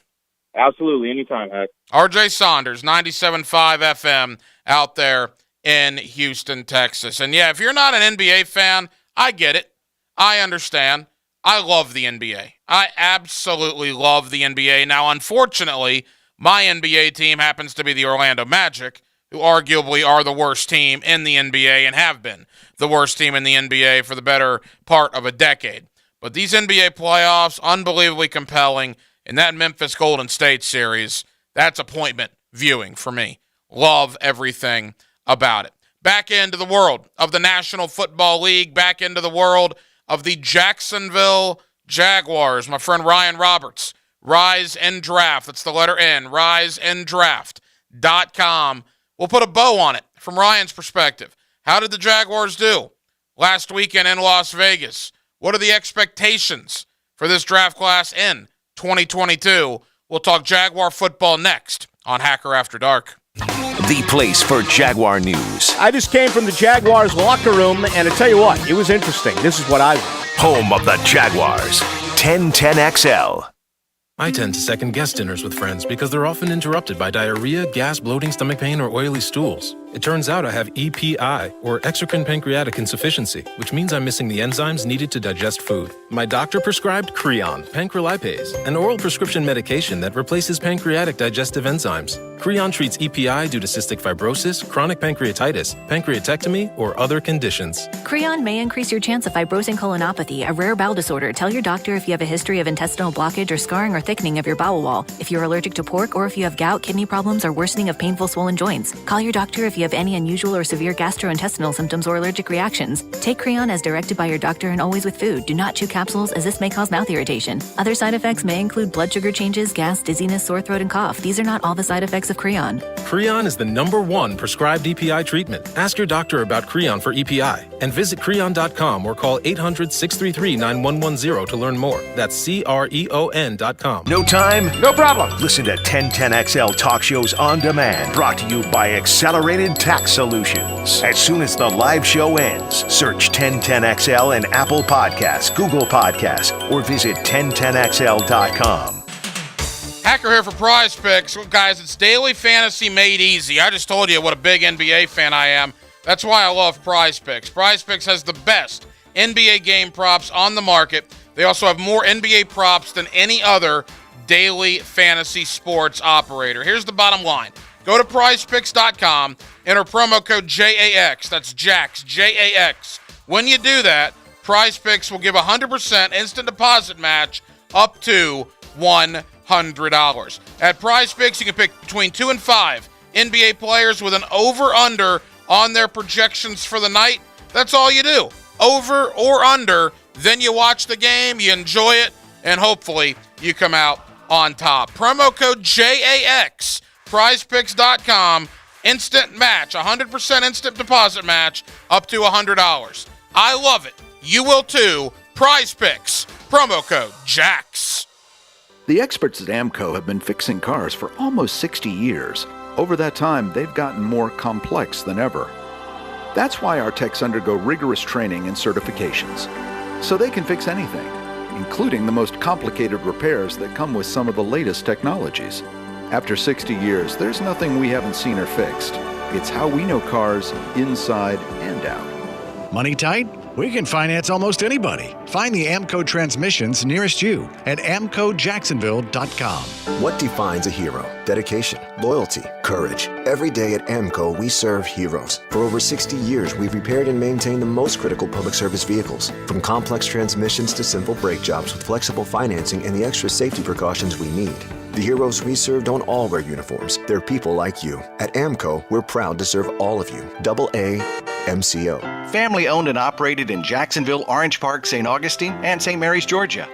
Absolutely. Anytime, Hack. RJ Saunders, 97.5 FM out there in Houston, Texas. And, yeah, if you're not an NBA fan, I get it. I understand. I love the NBA. I absolutely love the NBA. Now, unfortunately, my NBA team happens to be the Orlando Magic, who arguably are the worst team in the NBA and have been the worst team in the NBA for the better part of a decade. But these NBA playoffs, unbelievably compelling. In that Memphis Golden State series, that's appointment viewing for me. Love everything about it. Back into the world of the National Football League, back into the world of the Jacksonville Jaguars. My friend Ryan Roberts, Rise and Draft, that's the letter N, riseanddraft.com. We'll put a bow on it from Ryan's perspective. How did the Jaguars do last weekend in Las Vegas? What are the expectations for this draft class in 2022? We'll talk Jaguar football next on Hacker After Dark. The place for Jaguar news. I just came from the Jaguars locker room, and I tell you what, it was interesting. This is what I learned. Home of the Jaguars, 1010XL. I tend to second-guess dinners with friends because they're often interrupted by diarrhea, gas, bloating, stomach pain, or oily stools. It turns out I have EPI, or exocrine pancreatic insufficiency, which means I'm missing the enzymes needed to digest food. My doctor prescribed Creon, pancrelipase, an oral prescription medication that replaces pancreatic digestive enzymes. Creon treats EPI due to cystic fibrosis, chronic pancreatitis, pancreatectomy, or other conditions. Creon may increase your chance of fibrosing colonopathy, a rare bowel disorder. Tell your doctor if you have a history of intestinal blockage or scarring or thickening of your bowel wall, if you're allergic to pork, or if you have gout, kidney problems, or worsening of painful swollen joints. Call your doctor if you have any unusual or severe gastrointestinal symptoms or allergic reactions. Take Creon as directed by your doctor and always with food. Do not chew capsules, as this may cause mouth irritation. Other side effects may include blood sugar changes, gas, dizziness, sore throat, and cough. These are not all the side effects of Creon. Creon is the #1 prescribed EPI treatment. Ask your doctor about Creon for EPI and visit Creon.com or call 800-633-9110 to learn more. That's CREON.com. No time? No problem. Listen to 1010XL Talk Shows on demand, brought to you by Accelerated Tax Solutions. As soon as the live show ends, search 1010XL in Apple Podcasts, Google Podcasts, or visit 1010XL.com. Hacker here for Prize Picks. Well, guys, it's daily fantasy made easy. I just told you what a big NBA fan I am. That's why I love Prize Picks. Prize Picks has the best NBA game props on the market. They also have more NBA props than any other daily fantasy sports operator. Here's the bottom line. Go to prizepicks.com, enter promo code JAX. That's JAX, J-A-X. When you do that, Prize Picks will give 100% instant deposit match up to $100. At Prize Picks, you can pick between 2 and 5 NBA players with an over-under on their projections for the night. That's all you do. Over or under. Then you watch the game, you enjoy it, and hopefully you come out on top. Promo code JAX, prizepicks.com, instant match, 100% instant deposit match, up to $100. I love it. You will too. Prize Picks, promo code JAX. The experts at AMCO have been fixing cars for almost 60 years. Over that time, they've gotten more complex than ever. That's why our techs undergo rigorous training and certifications, so they can fix anything, including the most complicated repairs that come with some of the latest technologies. After 60 years, there's nothing we haven't seen or fixed. It's how we know cars inside and out. Money tight? We can finance almost anybody. Find the AMCO transmissions nearest you at amcojacksonville.com. What defines a hero? Dedication, loyalty, courage. Every day at AMCO, we serve heroes. For over 60 years, we've repaired and maintained the most critical public service vehicles. From complex transmissions to simple brake jobs with flexible financing and the extra safety precautions we need. The heroes we serve don't all wear uniforms. They're people like you. At AMCO, we're proud to serve all of you. AA MCO. Family owned and operated in Jacksonville, Orange Park, St. Augustine, and St. Mary's, Georgia.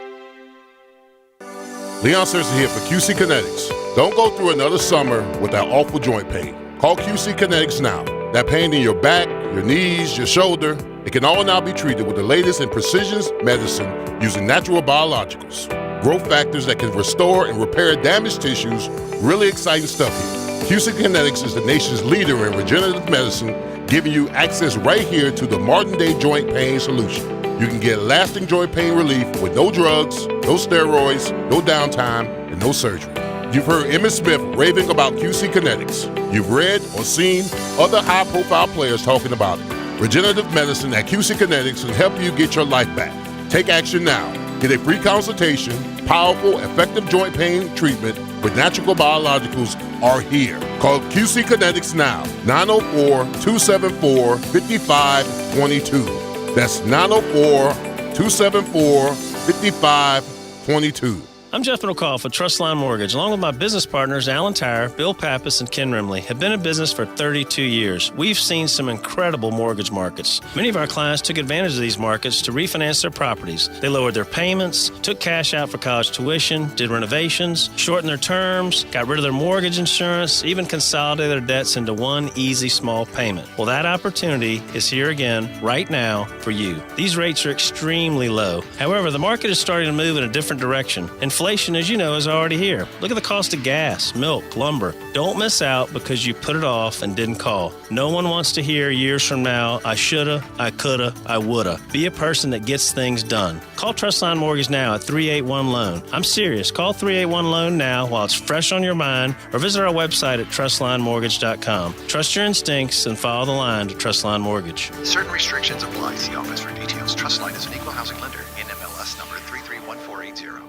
Leon Searcy here for QC Kinetics. Don't go through another summer with that awful joint pain. Call QC Kinetics now. That pain in your back, your knees, your shoulder, it can all now be treated with the latest in precision medicine using natural biologicals. Growth factors that can restore and repair damaged tissues. Really exciting stuff here. QC Kinetics is the nation's leader in regenerative medicine, giving you access right here to the modern-day joint pain solution. You can get lasting joint pain relief with no drugs, no steroids, no downtime, and no surgery. You've heard Emmitt Smith raving about QC Kinetics. You've read or seen other high-profile players talking about it. Regenerative medicine at QC Kinetics can help you get your life back. Take action now. Get a free consultation. Powerful, effective joint pain treatment with natural biologicals are here. Call QC Kinetics now, 904-274-5522. That's 904-274-5522. I'm Jeff Middlecall for Trustline Mortgage, along with my business partners Alan Tyre, Bill Pappas, and Ken Rimley, have been in business for 32 years. We've seen some incredible mortgage markets. Many of our clients took advantage of these markets to refinance their properties. They lowered their payments, took cash out for college tuition, did renovations, shortened their terms, got rid of their mortgage insurance, even consolidated their debts into one easy small payment. Well, that opportunity is here again right now for you. These rates are extremely low. However, the market is starting to move in a different direction. Inflation, as you know, is already here. Look at the cost of gas, milk, lumber. Don't miss out because you put it off and didn't call. No one wants to hear years from now, I shoulda, I coulda, I woulda. Be a person that gets things done. Call Trustline Mortgage now at 381-LOAN. I'm serious. Call 381-LOAN now while it's fresh on your mind, or visit our website at trustlinemortgage.com. Trust your instincts and follow the line to Trustline Mortgage. Certain restrictions apply. See office for details. Trustline is an equal housing lender. NMLS number 331480.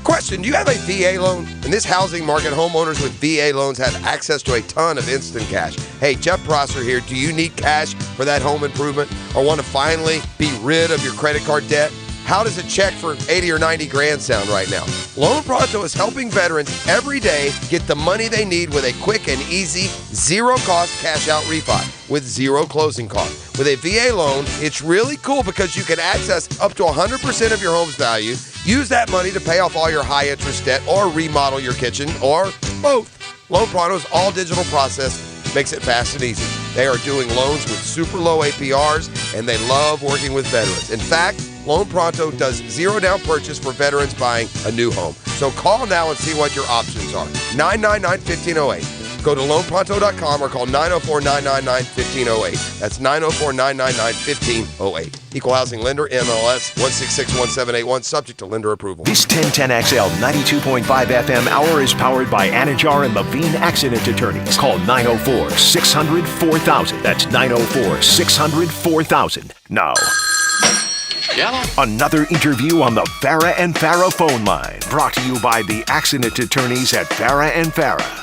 Question, do you have a VA loan? In this housing market, homeowners with VA loans have access to a ton of instant cash. Hey, Jeff Prosser here. Do you need cash for that home improvement or want to finally be rid of your credit card debt? How does a check for 80 or 90 grand sound right now? Loan Pronto is helping veterans every day get the money they need with a quick and easy, zero-cost cash-out refi with zero closing costs. With a VA loan, it's really cool because you can access up to 100% of your home's value, use that money to pay off all your high-interest debt or remodel your kitchen, or both. Loan Pronto's all-digital process makes it fast and easy. They are doing loans with super low APRs, and they love working with veterans. In fact, Loan Pronto does zero down purchase for veterans buying a new home. So call now and see what your options are. 999-1508. Go to loanpronto.com or call 904-999-1508. That's 904-999-1508. Equal housing lender, MLS 1661781, subject to lender approval. This 1010XL 92.5 FM hour is powered by Anajar and Levine Accident Attorneys. Call 904-600-4000. That's 904-600-4000. Now, another interview on the Farah and Farah phone line. Brought to you by the Accident Attorneys at Farah and Farah.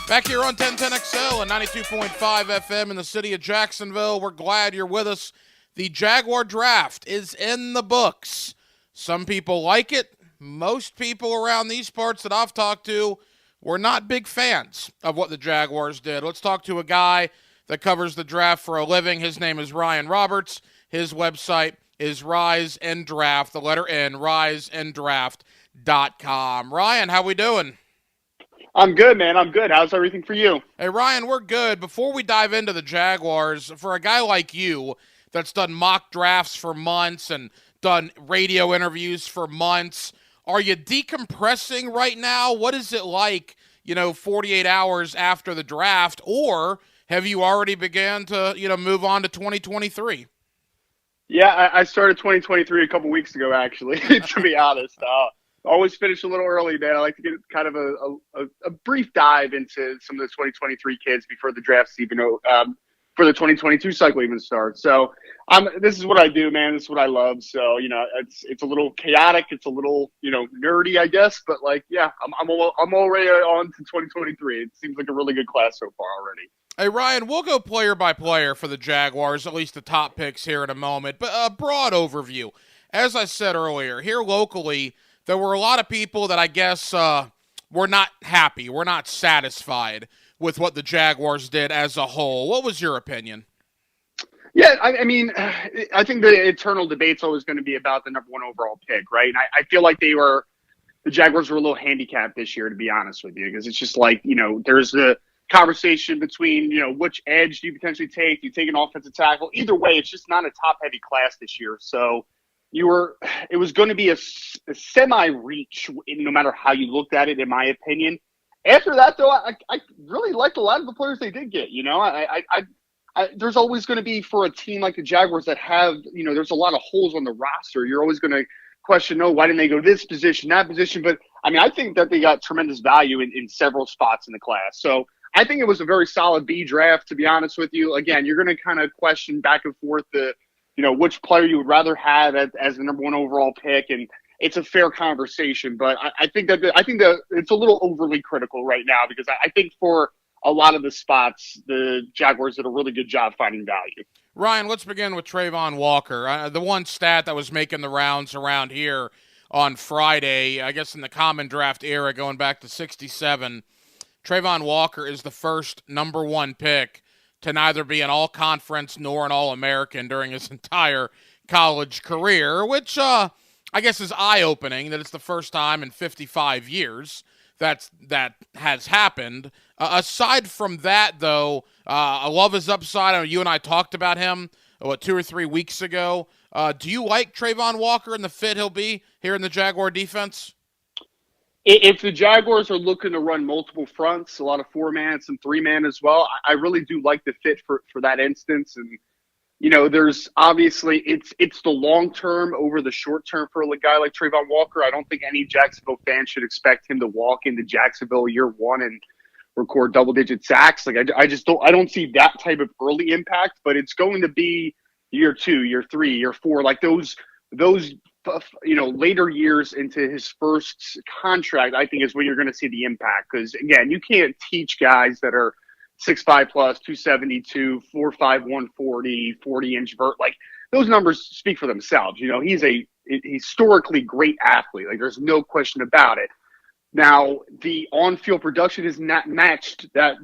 Back here on 1010XL and 92.5 FM in the city of Jacksonville. We're glad you're with us. The Jaguar draft is in the books. Some people like it. Most people around these parts that I've talked to were not big fans of what the Jaguars did. Let's talk to a guy that covers the draft for a living. His name is Ryan Roberts. His website is Rise and Draft, the letter N, riseanddraft.com. Ryan, how we doing? I'm good, man. I'm good. How's everything for you? Hey, Ryan, we're good. Before we dive into the Jaguars, for a guy like you that's done mock drafts for months and done radio interviews for months, are you decompressing right now? What is it like, 48 hours after the draft? Or have you already began to, move on to 2023? Yeah, I started 2023 a couple weeks ago, actually, to be honest. always finish a little early, man. I like to get kind of a brief dive into some of the 2023 kids before the drafts even for the 2022 cycle even starts. So this is what I do, man. This is what I love. So, it's a little chaotic. It's a little, nerdy, I guess. But I'm already on to 2023. It seems like a really good class so far already. Hey, Ryan, we'll go player by player for the Jaguars, at least the top picks here in a moment. But a broad overview. As I said earlier, here locally, there were a lot of people that I guess were not happy, were not satisfied with what the Jaguars did as a whole. What was your opinion? Yeah, I mean, I think the eternal debate's always going to be about the number one overall pick, right? And I feel like the Jaguars were a little handicapped this year, to be honest with you, because it's just like, there's the conversation between, which edge do you potentially take? Do you take an offensive tackle? Either way, it's just not a top-heavy class this year. So it was going to be a semi-reach, no matter how you looked at it, in my opinion. After that, though, I really liked a lot of the players they did get. There's always going to be, for a team like the Jaguars that have, there's a lot of holes on the roster. You're always going to question, why didn't they go this position, that position? But, I think that they got tremendous value in several spots in the class. So I think it was a very solid B draft, to be honest with you. Again, you're going to kind of question back and forth which player you would rather have as the number one overall pick, and it's a fair conversation. But I think that it's a little overly critical right now, because I think for a lot of the spots, the Jaguars did a really good job finding value. Ryan, let's begin with Trayvon Walker. The one stat that was making the rounds around here on Friday, I guess in the common draft era going back to 67, Trayvon Walker is the first number one pick to neither be an all-conference nor an all-American during his entire college career, which I guess is eye-opening that it's the first time in 55 years that has happened. Aside from that, though, I love his upside. I know you and I talked about him, 2 or 3 weeks ago. Do you like Trayvon Walker and the fit he'll be here in the Jaguar defense? If the Jaguars are looking to run multiple fronts, a lot of 4-man, some 3-man as well, I really do like the fit for that instance. And, there's obviously it's the long term over the short term for a guy like Trayvon Walker. I don't think any Jacksonville fan should expect him to walk into Jacksonville year one and record double-digit sacks. I don't see that type of early impact, but it's going to be year 2, year 3, year 4, like those later years into his first contract, I think is when you're going to see the impact. Because again, you can't teach guys that are 6'5 plus, 272, 4'5", 140, 40-inch vert. Like, those numbers speak for themselves. He's a historically great athlete. Like, there's no question about it. Now, the on-field production has not matched that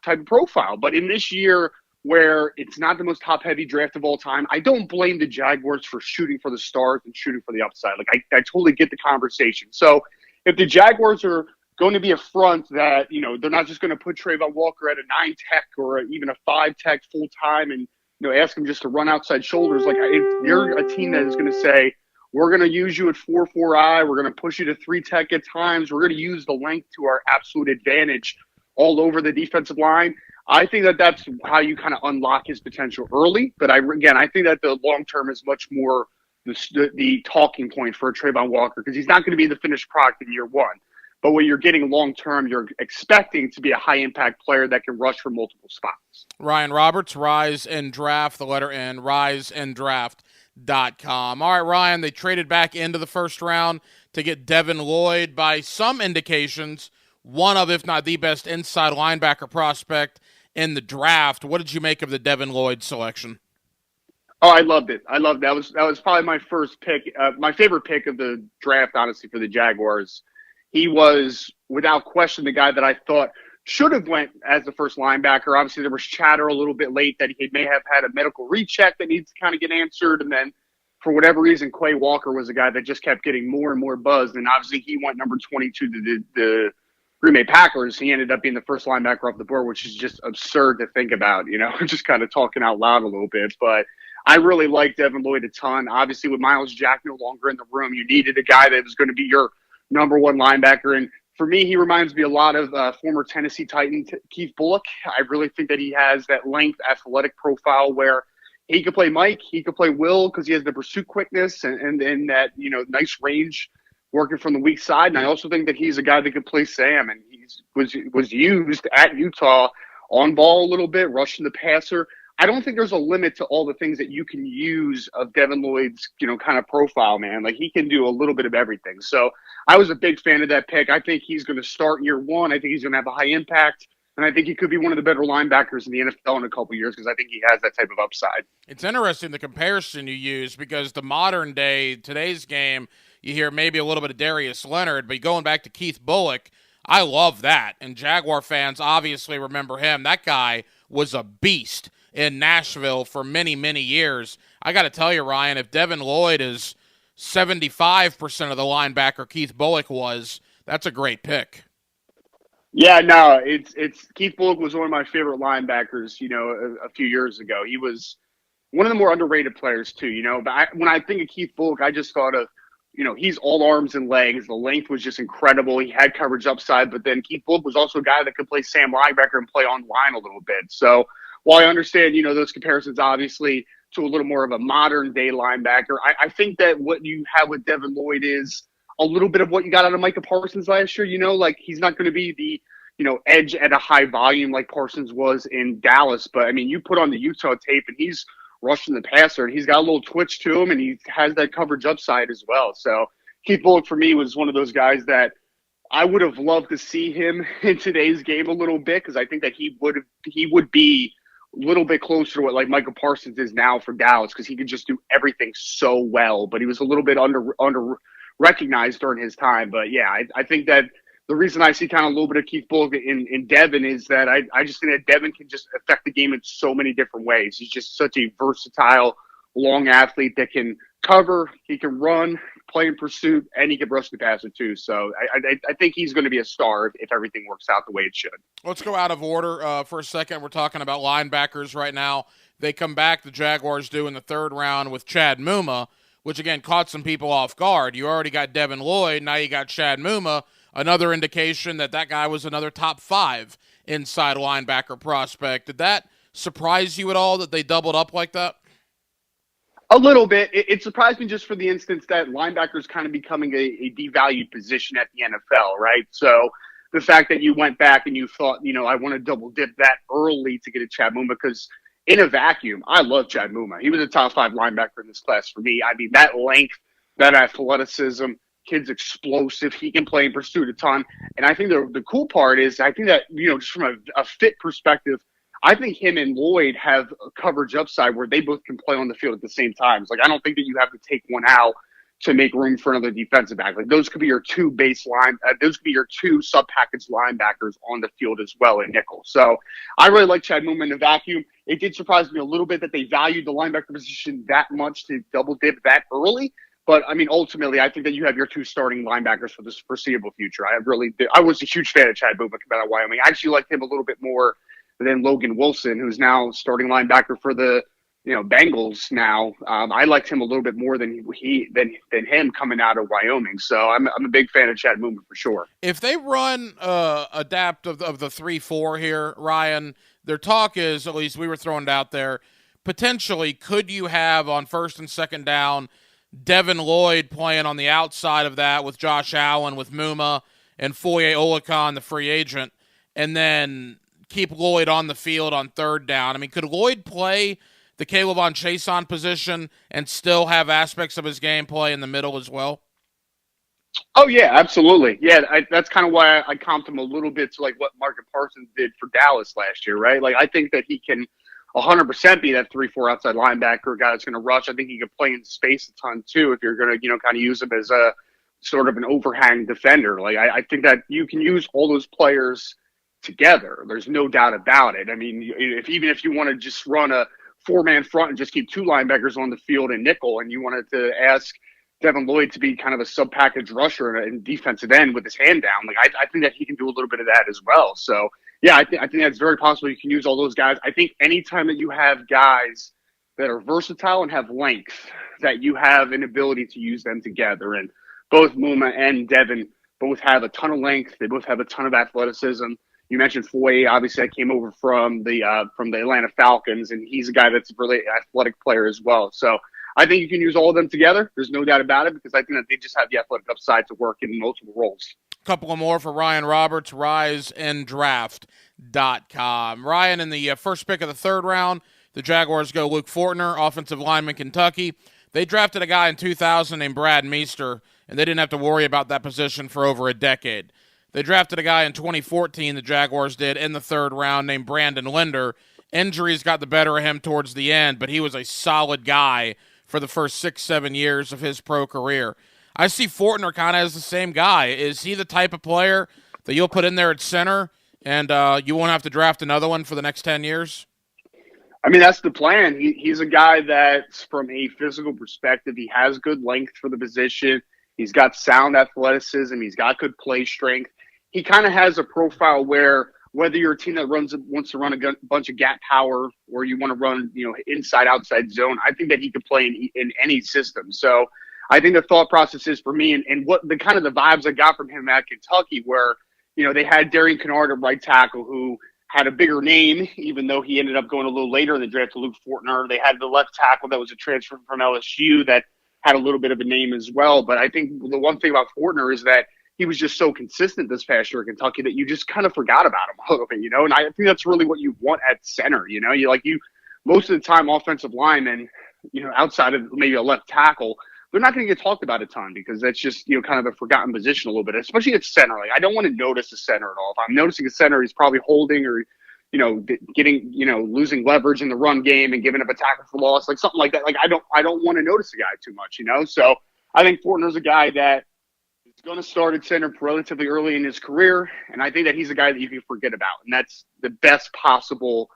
type of profile. But in this year, where it's not the most top-heavy draft of all time, I don't blame the Jaguars for shooting for the stars and shooting for the upside. Like, I totally get the conversation. So if the Jaguars are going to be a front that, they're not just going to put Trayvon Walker at a 9 tech or even a 5 tech full-time and, ask him just to run outside shoulders. Like, if you're a team that is going to say, we're going to use you at 4-4-I, we're going to push you to 3 tech at times, we're going to use the length to our absolute advantage all over the defensive line, I think that that's how you kind of unlock his potential early. But I think that the long term is much more the talking point for Trayvon Walker, because he's not going to be the finished product in year one. But what you're getting long term, you're expecting to be a high impact player that can rush for multiple spots. Ryan Roberts, Rise and Draft, the letter N, riseanddraft.com. All right, Ryan, they traded back into the first round to get Devin Lloyd. By some indications, one of, if not the best inside linebacker prospect in the draft. What did you make of the Devin Lloyd selection? Oh, I loved it. That was probably my first pick, my favorite pick of the draft, honestly, for the Jaguars. He was, without question, the guy that I thought should have went as the first linebacker. Obviously, there was chatter a little bit late that he may have had a medical recheck that needs to kind of get answered. And then, for whatever reason, Quay Walker was a guy that just kept getting more and more buzz. And obviously, he went number 22 to the Green Bay Packers. He ended up being the first linebacker off the board, which is just absurd to think about, just kind of talking out loud a little bit. But I really like Devin Lloyd a ton. Obviously, with Myles Jack no longer in the room, you needed a guy that was going to be your number one linebacker. And for me, he reminds me a lot of former Tennessee Titan Keith Bullock. I really think that he has that length, athletic profile where he could play Mike, he could play Will, because he has the pursuit quickness and that, nice range working from the weak side. And I also think that he's a guy that could play Sam, and was used at Utah on ball a little bit, rushing the passer. I don't think there's a limit to all the things that you can use of Devin Lloyd's, kind of profile, man. Like, he can do a little bit of everything. So I was a big fan of that pick. I think he's going to start year one. I think he's going to have a high impact. And I think he could be one of the better linebackers in the NFL in a couple years because I think he has that type of upside. It's interesting the comparison you use because the modern day, today's game, you hear maybe a little bit of Darius Leonard, but going back to Keith Bullock, I love that. And Jaguar fans obviously remember him. That guy was a beast in Nashville for many, many years. I got to tell you, Ryan, if Devin Lloyd is 75% of the linebacker Keith Bullock was, that's a great pick. Yeah, no, it's Keith Bullock was one of my favorite linebackers, a few years ago. He was one of the more underrated players too, But when I think of Keith Bullock, I just thought of, he's all arms and legs. The length was just incredible. He had coverage upside, but then Keith Bullock was also a guy that could play Sam linebacker and play on line a little bit. So while I understand, those comparisons obviously to a little more of a modern day linebacker, I think that what you have with Devin Lloyd is a little bit of what you got out of Micah Parsons last year. Like, he's not going to be the, edge at a high volume like Parsons was in Dallas. But, I mean, you put on the Utah tape and he's rushing the passer and he's got a little twitch to him and he has that coverage upside as well. So Keith Bullock for me was one of those guys that I would have loved to see him in today's game a little bit because I think that he would be a little bit closer to what like Micah Parsons is now for Dallas because he could just do everything so well. But he was a little bit under recognized during his time. But yeah, I think that the reason I see kind of a little bit of Keith Bullock in Devin is that I just think that Devin can just affect the game in so many different ways. He's just such a versatile, long athlete that can cover, he can run, play in pursuit, and he can rush the passer too. So I think he's going to be a star if everything works out the way it should. Let's go out of order for a second. We're talking about linebackers right now. They come back, the Jaguars do, in the third round with Chad Mumma, which, again, caught some people off guard. You already got Devin Lloyd. Now you got Chad Mumma, another indication that guy was another top 5 inside linebacker prospect. Did that surprise you at all that they doubled up like that? A little bit. It surprised me just for the instance that linebacker is kind of becoming a devalued position at the NFL, right? So the fact that you went back and you thought, I want to double dip that early to get a Chad Mumma because in a vacuum, I love Chad Mumma. He was a top 5 linebacker in this class for me. I mean, that length, that athleticism, kid's explosive. He can play in pursuit a ton. And I think the cool part is I think that, just from a fit perspective, I think him and Lloyd have a coverage upside where they both can play on the field at the same time. Like, I don't think that you have to take one out to make room for another defensive back. Like, those could be your two those could be your two sub-package linebackers on the field as well in nickel. So I really like Chad Mumma in the vacuum. It did surprise me a little bit that they valued the linebacker position that much to double dip that early. But, I mean, ultimately, I think that you have your two starting linebackers for this foreseeable future. I really did. I was a huge fan of Chad Mumma coming out of Wyoming. I actually liked him a little bit more than Logan Wilson, who's now starting linebacker for the Bengals now. I liked him a little bit more than him coming out of Wyoming. So I'm a big fan of Chad Mumma for sure. If they run adapt of the 3-4 here, Ryan, their talk is, at least we were throwing it out there, potentially could you have on first and second down Devin Lloyd playing on the outside of that with Josh Allen, with Mumma, and Foye Oluokun, the free agent, and then keep Lloyd on the field on third down? I mean, could Lloyd play the Caleb Chason position and still have aspects of his gameplay in the middle as well? Oh, yeah, absolutely. Yeah, that's kind of why I comped him a little bit to like what Micah Parsons did for Dallas last year, right? Like, I think that he can 100% be that 3-4 outside linebacker, guy that's going to rush. I think he can play in space a ton too if you're going to, kind of use him as a sort of an overhang defender. Like, I think that you can use all those players together. There's no doubt about it. I mean, even if you want to just run a 4-man front and just keep 2 linebackers on the field and nickel, and you wanted to ask Devin Lloyd to be kind of a sub-package rusher and defensive end with his hand down, like I think that he can do a little bit of that as well. So, yeah, I think that's very possible. You can use all those guys. I think anytime that you have guys that are versatile and have length, that you have an ability to use them together. And both Mumma and Devin both have a ton of length. They both have a ton of athleticism. You mentioned Foye, obviously, that came over from the Atlanta Falcons, and he's a guy that's a really athletic player as well. So I think you can use all of them together. There's no doubt about it, because I think that they just have the athletic upside to work in multiple roles. Couple of more for Ryan Roberts, riseanddraft.com. Ryan, in the first pick of the third round, the Jaguars go Luke Fortner, offensive lineman, Kentucky. They drafted a guy in 2000 named Brad Meester, and they didn't have to worry about that position for over a decade. They drafted a guy in 2014, the Jaguars did, in the third round named Brandon Linder. Injuries got the better of him towards the end, but he was a solid guy for the first 6-7 years of his pro career. I see Fortner kind of as the same guy. Is he the type of player that you'll put in there at center and you won't have to draft another one for the next 10 years? I mean, that's the plan. He's a guy that, from a physical perspective, he has good length for the position. He's got sound athleticism. He's got good play strength. He kind of has a profile where, whether you're a team that wants to run a bunch of gap power, or you want to run, inside outside zone, I think that he could play in any system. So I think the thought process is, for me, and what the kind of the vibes I got from him at Kentucky, where, they had Darian Kennard at right tackle, who had a bigger name, even though he ended up going a little later in the draft to Luke Fortner. They had the left tackle that was a transfer from LSU that had a little bit of a name as well. But I think the one thing about Fortner is that he was just so consistent this past year at Kentucky that you just kind of forgot about him a little bit, and I think that's really what you want at center. Most of the time, offensive linemen, outside of maybe a left tackle, they're not going to get talked about a ton, because that's just, kind of a forgotten position a little bit, especially at center. Like, I don't want to notice a center at all. If I'm noticing a center, he's probably holding or, getting, losing leverage in the run game and giving up a tackle for loss, like something like that. Like, I don't want to notice a guy too much, So I think Fortner's a guy that is going to start at center relatively early in his career. And I think that he's a guy that you can forget about. And that's the best possible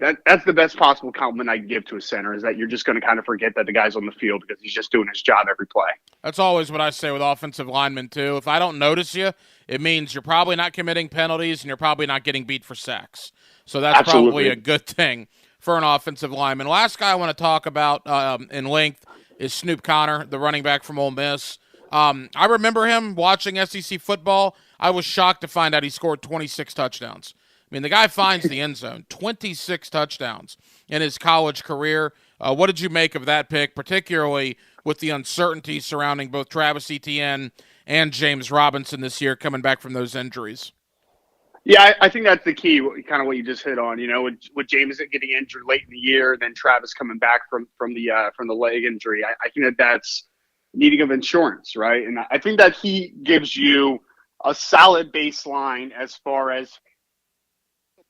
That's the best possible compliment I can give to a center, is that you're just going to kind of forget that the guy's on the field, because he's just doing his job every play. That's always what I say with offensive linemen, too. If I don't notice you, it means you're probably not committing penalties and you're probably not getting beat for sacks. So that's probably a good thing for an offensive lineman. Last guy I want to talk about in length is Snoop Conner, the running back from Ole Miss. I remember him watching SEC football. I was shocked to find out he scored 26 touchdowns. I mean, the guy finds the end zone, 26 touchdowns in his college career. What did you make of that pick, particularly with the uncertainty surrounding both Travis Etienne and James Robinson this year coming back from those injuries? Yeah, I think that's the key, kind of what you just hit on. With James getting injured late in the year, then Travis coming back from the leg injury. I think that's needing of insurance, right? And I think that he gives you a solid baseline as far as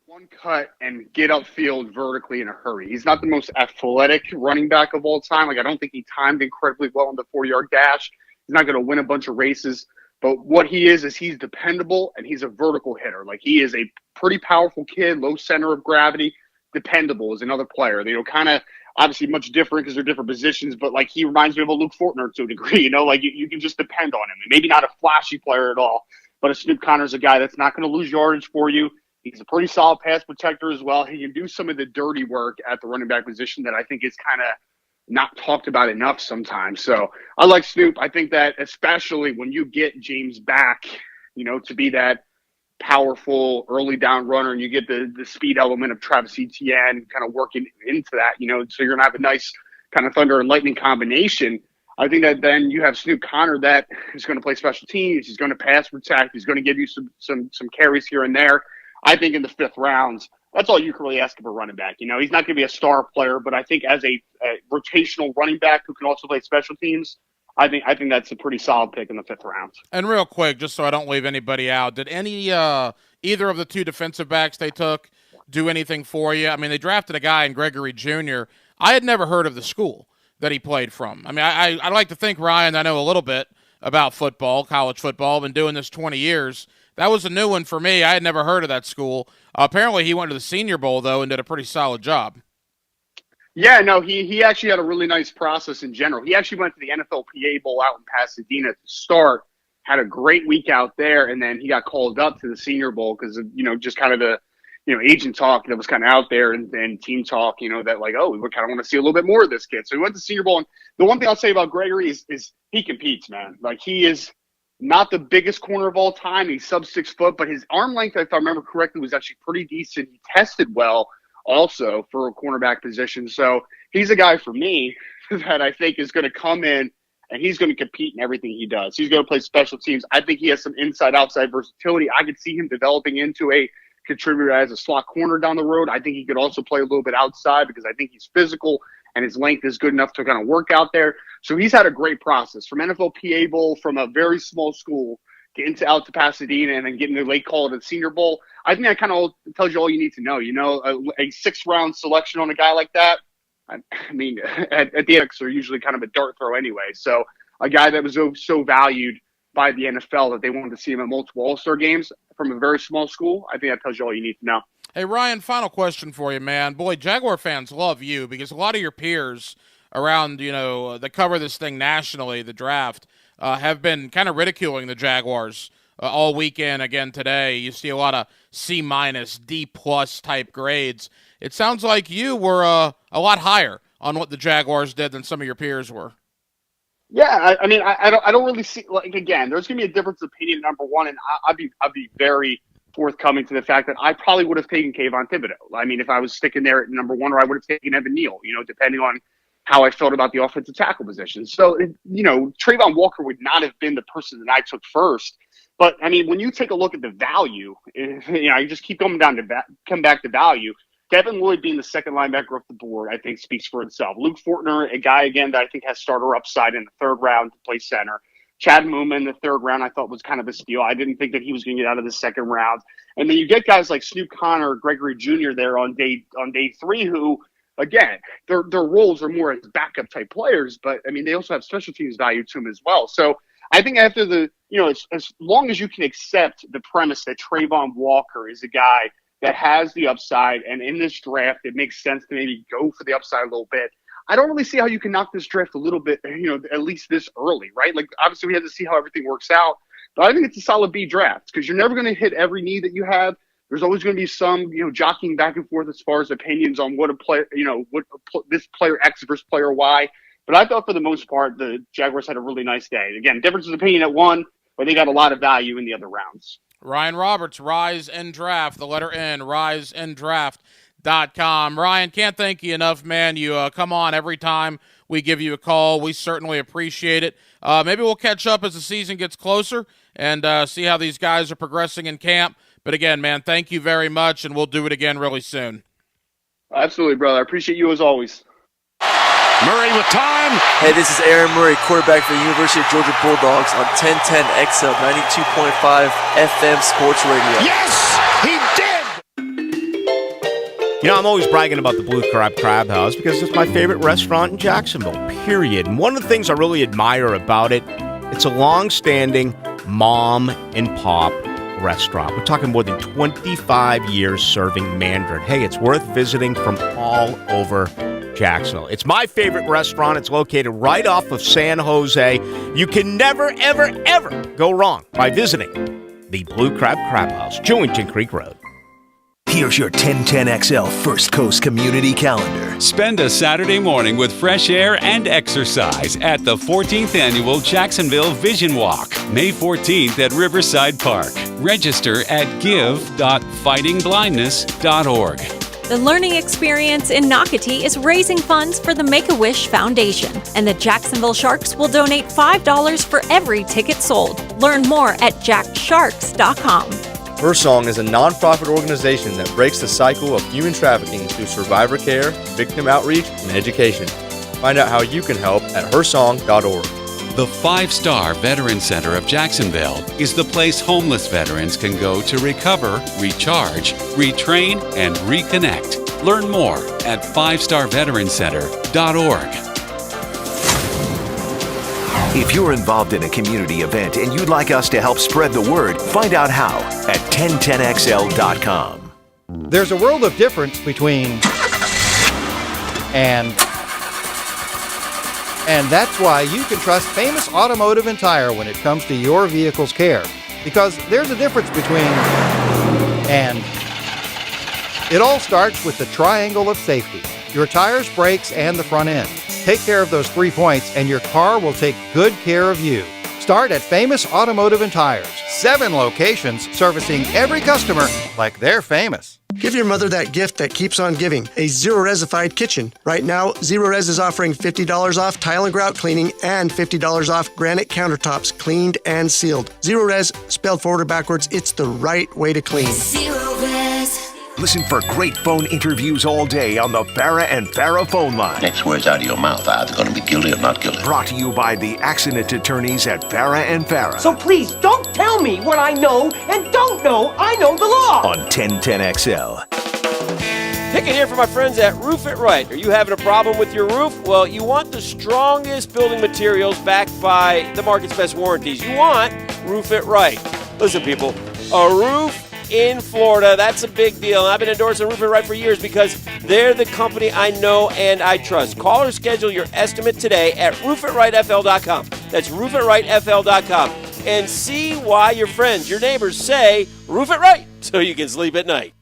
one cut and get upfield vertically in a hurry. He's not the most athletic running back of all time. Like, I don't think he timed incredibly well on the 4-yard dash. He's not going to win a bunch of races. But what he is he's dependable, and he's a vertical hitter. Like, he is a pretty powerful kid, low center of gravity, dependable as another player. Kind of obviously much different because they're different positions, but, like, he reminds me of a Luke Fortner to a degree. Like, you can just depend on him. And maybe not a flashy player at all, but a Snoop Conner's a guy that's not going to lose yardage for you. He's a pretty solid pass protector as well. He can do some of the dirty work at the running back position that I think is kind of not talked about enough sometimes. So I like Snoop. I think that especially when you get James back, to be that powerful early down runner, and you get the speed element of Travis Etienne kind of working into that, so you're going to have a nice kind of thunder and lightning combination. I think that then you have Snoop Conner that is going to play special teams. He's going to pass protect. He's going to give you some carries here and there. I think in the 5th rounds, that's all you can really ask of a running back. He's not going to be a star player, but I think as a rotational running back who can also play special teams, I think that's a pretty solid pick in the 5th round. And real quick, just so I don't leave anybody out, did either of the two defensive backs they took do anything for you? I mean, they drafted a guy in Gregory Jr. I had never heard of the school that he played from. I mean, I like to think, Ryan, I know a little bit about football, college football. I've been doing this 20 years. That was a new one for me. I had never heard of that school. Apparently, he went to the Senior Bowl, though, and did a pretty solid job. Yeah, no, he actually had a really nice process in general. He actually went to the NFLPA Bowl out in Pasadena to start, had a great week out there, and then he got called up to the Senior Bowl because of, just kind of the, agent talk that was kind of out there and team talk, that like, oh, we kind of want to see a little bit more of this kid. So he went to Senior Bowl. And the one thing I'll say about Gregory is he competes, man. Like, he is not the biggest corner of all time. He's sub 6 foot, but his arm length, if I remember correctly, was actually pretty decent. He tested well also for a cornerback position. So he's a guy for me that I think is going to come in and he's going to compete in everything he does. He's going to play special teams. I think he has some inside-outside versatility. I could see him developing into a contributor as a slot corner down the road. I think he could also play a little bit outside because I think he's physical and his length is good enough to kind of work out there. So he's had a great process from NFL PA Bowl, from a very small school, getting out to Pasadena and then getting the late call to the Senior Bowl. I think that kind of tells you all you need to know. You know, a sixth-round selection on a guy like that, I mean, at the end, they're usually kind of a dart throw anyway. So a guy that was so valued by the NFL that they wanted to see him at multiple All-Star games from a very small school, I think that tells you all you need to know. Hey, Ryan, final question for you, man. Boy, Jaguar fans love you because a lot of your peers around, you know, that cover this thing nationally, the draft, have been kind of ridiculing the Jaguars all weekend. Again today, you see a lot of C-, D+ type grades. It sounds like you were a lot higher on what the Jaguars did than some of your peers were. Yeah, I mean, I don't really see, like, again, there's going to be a difference of opinion, number one, and I'd be very forthcoming to the fact that I probably would have taken Kayvon Thibodeau. I mean, if I was sticking there at number one, or I would have taken Evan Neal, you know, depending on how I felt about the offensive tackle position. So, you know, Trayvon Walker would not have been the person that I took first. But, I mean, when you take a look at the value, you know, you just keep coming come back to value. Devin Lloyd being the second linebacker off the board, I think, speaks for itself. Luke Fortner, a guy, again, that I think has starter upside in the third round to play center. Chad Mumma in the third round I thought was kind of a steal. I didn't think that he was going to get out of the second round. And then you get guys like Snoop Connor, Gregory Jr. there on day three who, again, their roles are more as backup type players, but, I mean, they also have special teams value to them as well. So I think after as long as you can accept the premise that Trayvon Walker is a guy that has the upside, and in this draft, it makes sense to maybe go for the upside a little bit. I don't really see how you can knock this draft a little bit, you know, at least this early, right? Like, obviously, we have to see how everything works out, but I think it's a solid B draft because you're never going to hit every need that you have. There's always going to be some, you know, jockeying back and forth as far as opinions on what a player, you know, this player X versus player Y. But I thought for the most part, the Jaguars had a really nice day. Again, difference of opinion at one, but they got a lot of value in the other rounds. Ryan Roberts, Rise and Draft, the letter N, riseanddraft.com. Ryan, can't thank you enough, man. You come on every time we give you a call. We certainly appreciate it. Maybe we'll catch up as the season gets closer and see how these guys are progressing in camp. But again, man, thank you very much, and we'll do it again really soon. Absolutely, brother. I appreciate you as always. Murray with time. Hey, this is Aaron Murray, quarterback for the University of Georgia Bulldogs on 1010 XL 92.5 FM Sports Radio. Yes, he did. You know, I'm always bragging about the Blue Crab House because it's my favorite restaurant in Jacksonville, period. And one of the things I really admire about it, it's a long-standing mom and pop restaurant. We're talking more than 25 years serving Mandarin. Hey, it's worth visiting from all over Jacksonville. It's my favorite restaurant. It's located right off of San Jose. You can never, ever, ever go wrong by visiting the Blue Crab House, Jewington Creek Road. Here's your 1010XL First Coast Community Calendar. Spend a Saturday morning with fresh air and exercise at the 14th Annual Jacksonville Vision Walk, May 14th at Riverside Park. Register at give.fightingblindness.org. The learning experience in Nocatee is raising funds for the Make-A-Wish Foundation, and the Jacksonville Sharks will donate $5 for every ticket sold. Learn more at jacksharks.com. Her Song is a nonprofit organization that breaks the cycle of human trafficking through survivor care, victim outreach, and education. Find out how you can help at hersong.org. The 5-Star Veteran Center of Jacksonville is the place homeless veterans can go to recover, recharge, retrain, and reconnect. Learn more at 5starveterancenter.org. If you're involved in a community event and you'd like us to help spread the word, find out how at 1010XL.com. There's a world of difference between and that's why you can trust Famous Automotive and Tire when it comes to your vehicle's care. Because there's a difference between and. It all starts with the triangle of safety: your tires, brakes, and the front end. Take care of those 3 points and your car will take good care of you. Start at Famous Automotive and Tires. 7 locations servicing every customer like they're famous. Give your mother that gift that keeps on giving, a zero-resified kitchen. Right now, Zero Res is offering $50 off tile and grout cleaning and $50 off granite countertops cleaned and sealed. Zero Res, spelled forward or backwards, it's the right way to clean. Zero Res. Listen for great phone interviews all day on the Farah and Farah phone line. Next words out of your mouth are either going to be guilty or not guilty. Brought to you by the accident attorneys at Farah and Farah. So please, don't tell me what I know and don't know. I know the law. On 1010XL. Pickett here for my friends at Roof It Right. Are you having a problem with your roof? Well, you want the strongest building materials backed by the market's best warranties. You want Roof It Right. Listen, people, a roof in Florida, that's a big deal. I've been endorsing Roof It Right for years because they're the company I know and I trust. Call or schedule your estimate today at roofitRightFL.com. That's roofitRightFL.com. And see why your friends, your neighbors say, Roof It Right, so you can sleep at night.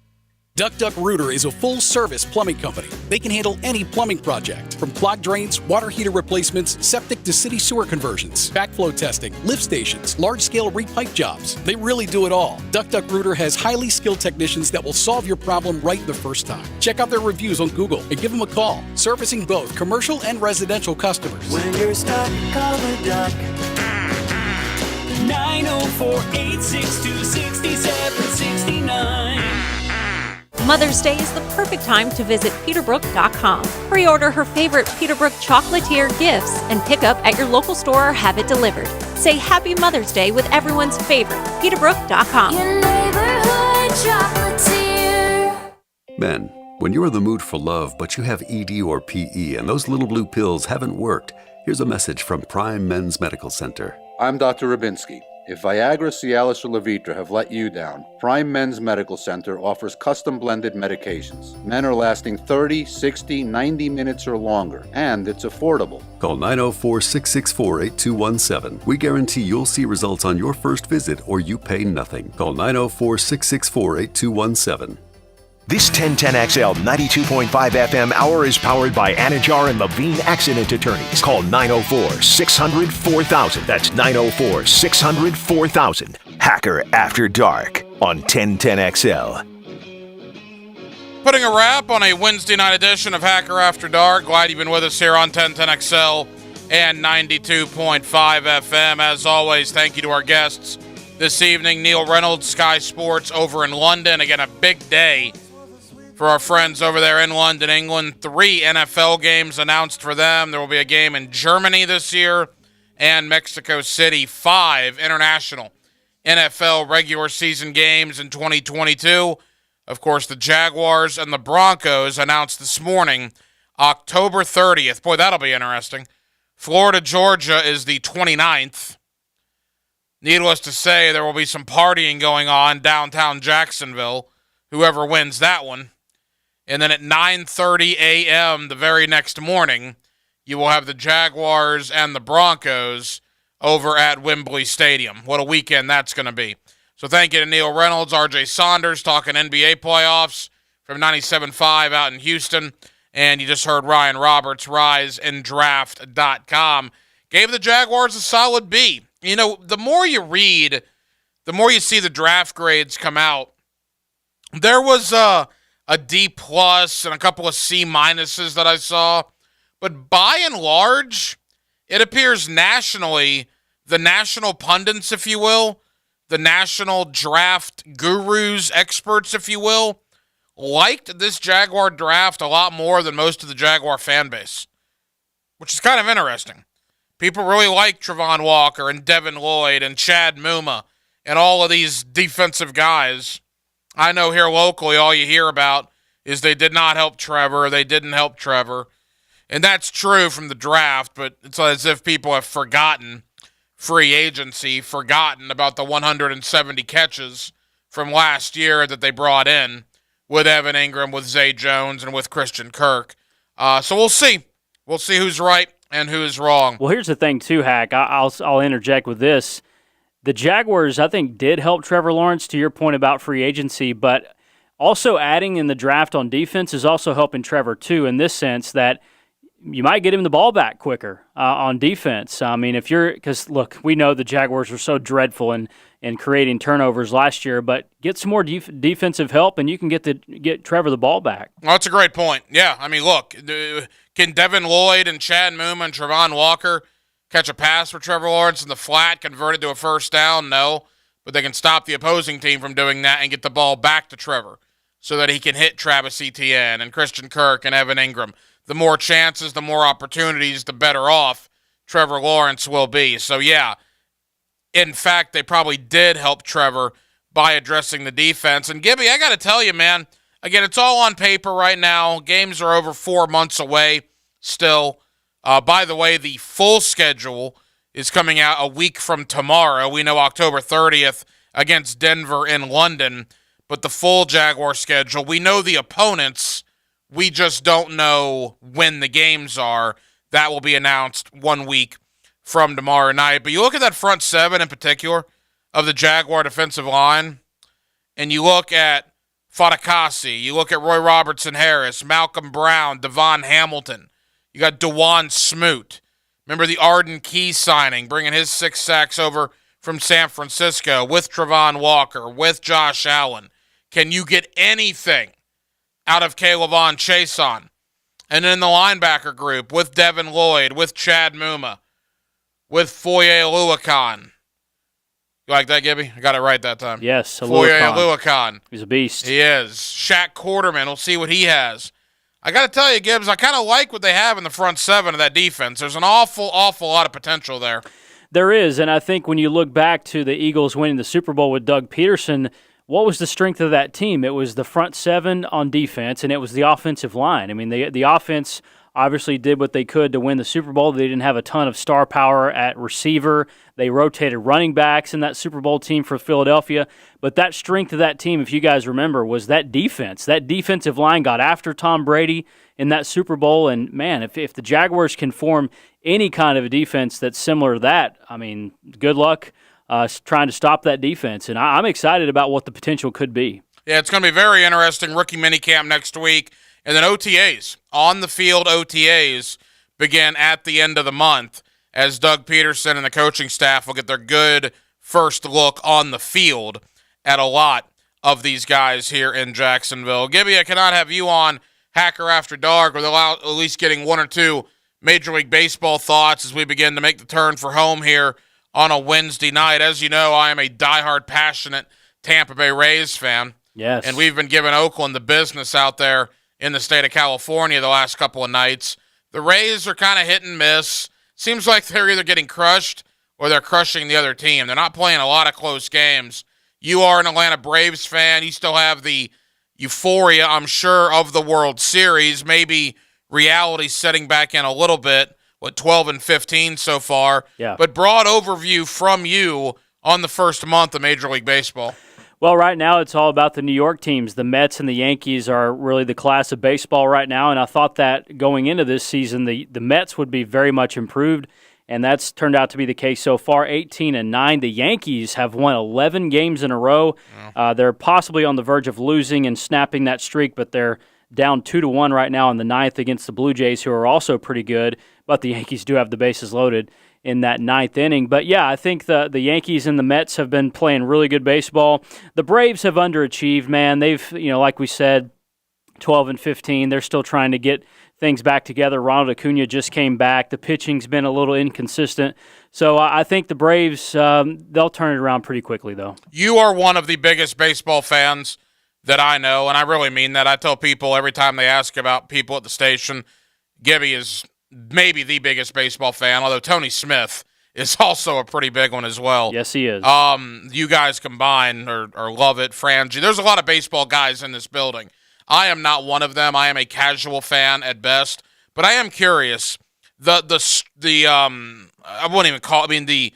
Duck Duck Rooter is a full-service plumbing company. They can handle any plumbing project, from clogged drains, water heater replacements, septic to city sewer conversions, backflow testing, lift stations, large-scale repipe jobs. They really do it all. Duck Duck Rooter has highly skilled technicians that will solve your problem right the first time. Check out their reviews on Google and give them a call. Servicing both commercial and residential customers. When you're stuck, call the Duck. 904-862-6769. Mother's Day is the perfect time to visit Peterbrook.com. Pre-order her favorite Peterbrook chocolatier gifts and pick up at your local store or have it delivered. Say Happy Mother's Day with everyone's favorite, Peterbrook.com. Your neighborhood chocolatier. Men, when you're in the mood for love but you have ED or PE and those little blue pills haven't worked, here's a message from Prime Men's Medical Center. I'm Dr. Rabinski. If Viagra, Cialis, or Levitra have let you down, Prime Men's Medical Center offers custom-blended medications. Men are lasting 30, 60, 90 minutes or longer, and it's affordable. Call 904-664-8217. We guarantee you'll see results on your first visit or you pay nothing. Call 904-664-8217. This 1010XL 92.5 FM hour is powered by Anajar and Levine Accident Attorneys. Call 904-600-4000. That's 904-600-4000. Hacker After Dark on 1010XL. Putting a wrap on a Wednesday night edition of Hacker After Dark. Glad you've been with us here on 1010XL and 92.5 FM. As always, thank you to our guests this evening. Neil Reynolds, Sky Sports over in London. Again, a big day for our friends over there in London, England. 3 NFL games announced for them. There will be a game in Germany this year and Mexico City. 5 international NFL regular season games in 2022. Of course, the Jaguars and the Broncos announced this morning, October 30th. Boy, that'll be interesting. Florida, Georgia is the 29th. Needless to say, there will be some partying going on downtown Jacksonville, whoever wins that one. And then at 9:30 a.m. the very next morning, you will have the Jaguars and the Broncos over at Wembley Stadium. What a weekend that's going to be. So thank you to Neil Reynolds, R.J. Saunders, talking NBA playoffs from 97.5 out in Houston. And you just heard Ryan Roberts, riseanddraft.com, gave the Jaguars a solid B. You know, the more you read, the more you see the draft grades come out. There was a D plus and a couple of C minuses that I saw. But by and large, it appears nationally, the national pundits, if you will, the national draft gurus, experts, if you will, liked this Jaguar draft a lot more than most of the Jaguar fan base, which is kind of interesting. People really like Trayvon Walker and Devin Lloyd and Chad Mumma and all of these defensive guys. I know here locally all you hear about is they did not help Trevor, they didn't help Trevor. And that's true from the draft, but it's as if people have forgotten free agency, forgotten about the 170 catches from last year that they brought in with Evan Ingram, with Zay Jones, and with Christian Kirk. So we'll see. We'll see who's right and who is wrong. Well, here's the thing, too, Hack. I'll interject with this. The Jaguars, I think, did help Trevor Lawrence, to your point about free agency, but also adding in the draft on defense is also helping Trevor, too, in this sense that you might get him the ball back quicker on defense. I mean, because look, we know the Jaguars were so dreadful in creating turnovers last year, but get some more defensive help, and you can get Trevor the ball back. Well, that's a great point. Yeah, I mean, look, can Devin Lloyd and Chad Mumma and Trayvon Walker catch a pass for Trevor Lawrence in the flat, convert it to a first down? No, but they can stop the opposing team from doing that and get the ball back to Trevor so that he can hit Travis Etienne and Christian Kirk and Evan Ingram. The more chances, the more opportunities, the better off Trevor Lawrence will be. So, yeah, in fact, they probably did help Trevor by addressing the defense. And, Gibby, I got to tell you, man, again, it's all on paper right now. Games are over 4 months away still. By the way, the full schedule is coming out a week from tomorrow. We know October 30th against Denver in London. But the full Jaguar schedule, we know the opponents. We just don't know when the games are. That will be announced 1 week from tomorrow night. But you look at that front seven in particular of the Jaguar defensive line, and you look at Fatukasi, you look at Roy Robertson-Harris, Malcolm Brown, Devon Hamilton. You got DeJuan Smoot. Remember the Arden Key signing, bringing his 6 sacks over from San Francisco with Trayvon Walker, with Josh Allen. Can you get anything out of K'Lavon Chaisson? And then in the linebacker group with Devin Lloyd, with Chad Mumma, with Foye Oluokun. You like that, Gibby? I got it right that time. Yes, Foye Oluokun. He's a beast. He is. Shaq Quarterman. We'll see what he has. I got to tell you, Gibbs, I kind of like what they have in the front seven of that defense. There's an awful lot of potential there. There is, and I think when you look back to the Eagles winning the Super Bowl with Doug Peterson, what was the strength of that team? It was the front seven on defense, and it was the offensive line. I mean, the offense obviously did what they could to win the Super Bowl. They didn't have a ton of star power at receiver. They rotated running backs in that Super Bowl team for Philadelphia. But that strength of that team, if you guys remember, was that defense. That defensive line got after Tom Brady in that Super Bowl. And, man, if the Jaguars can form any kind of a defense that's similar to that, I mean, good luck trying to stop that defense. And I'm excited about what the potential could be. Yeah, it's going to be very interesting. Rookie minicamp next week. And then OTAs, on-the-field OTAs, begin at the end of the month as Doug Peterson and the coaching staff will get their good first look on the field at a lot of these guys here in Jacksonville. Gibby, I cannot have you on Hacker After Dark without at least getting one or two Major League Baseball thoughts as we begin to make the turn for home here on a Wednesday night. As you know, I am a diehard, passionate Tampa Bay Rays fan. Yes. And we've been giving Oakland the business out there in the state of California the last couple of nights. The Rays are kind of hit and miss. Seems like they're either getting crushed or they're crushing the other team. They're not playing a lot of close games. You are an Atlanta Braves fan. You still have the euphoria, I'm sure, of the World Series. Maybe reality setting back in a little bit. 12-15 so far. Yeah. But broad overview from you on the first month of Major League Baseball. Well, right now it's all about the New York teams. The Mets and the Yankees are really the class of baseball right now, and I thought that going into this season, the Mets would be very much improved, and that's turned out to be the case so far, 18-9. The Yankees have won 11 games in a row. They're possibly on the verge of losing and snapping that streak, but they're down 2-1 right now in the ninth against the Blue Jays, who are also pretty good, but the Yankees do have the bases loaded in that ninth inning. But, yeah, I think the Yankees and the Mets have been playing really good baseball. The Braves have underachieved, man. They've, like we said, 12-15. They're still trying to get things back together. Ronald Acuna just came back. The pitching's been a little inconsistent. So I think the Braves, they'll turn it around pretty quickly, though. You are one of the biggest baseball fans that I know, and I really mean that. I tell people every time they ask about people at the station, Gibby is maybe the biggest baseball fan, although Tony Smith is also a pretty big one as well. Yes, he is. You guys combine or love it. Frangie, there's a lot of baseball guys in this building. I am not one of them. I am a casual fan at best, but I am curious. I wouldn't even call it, the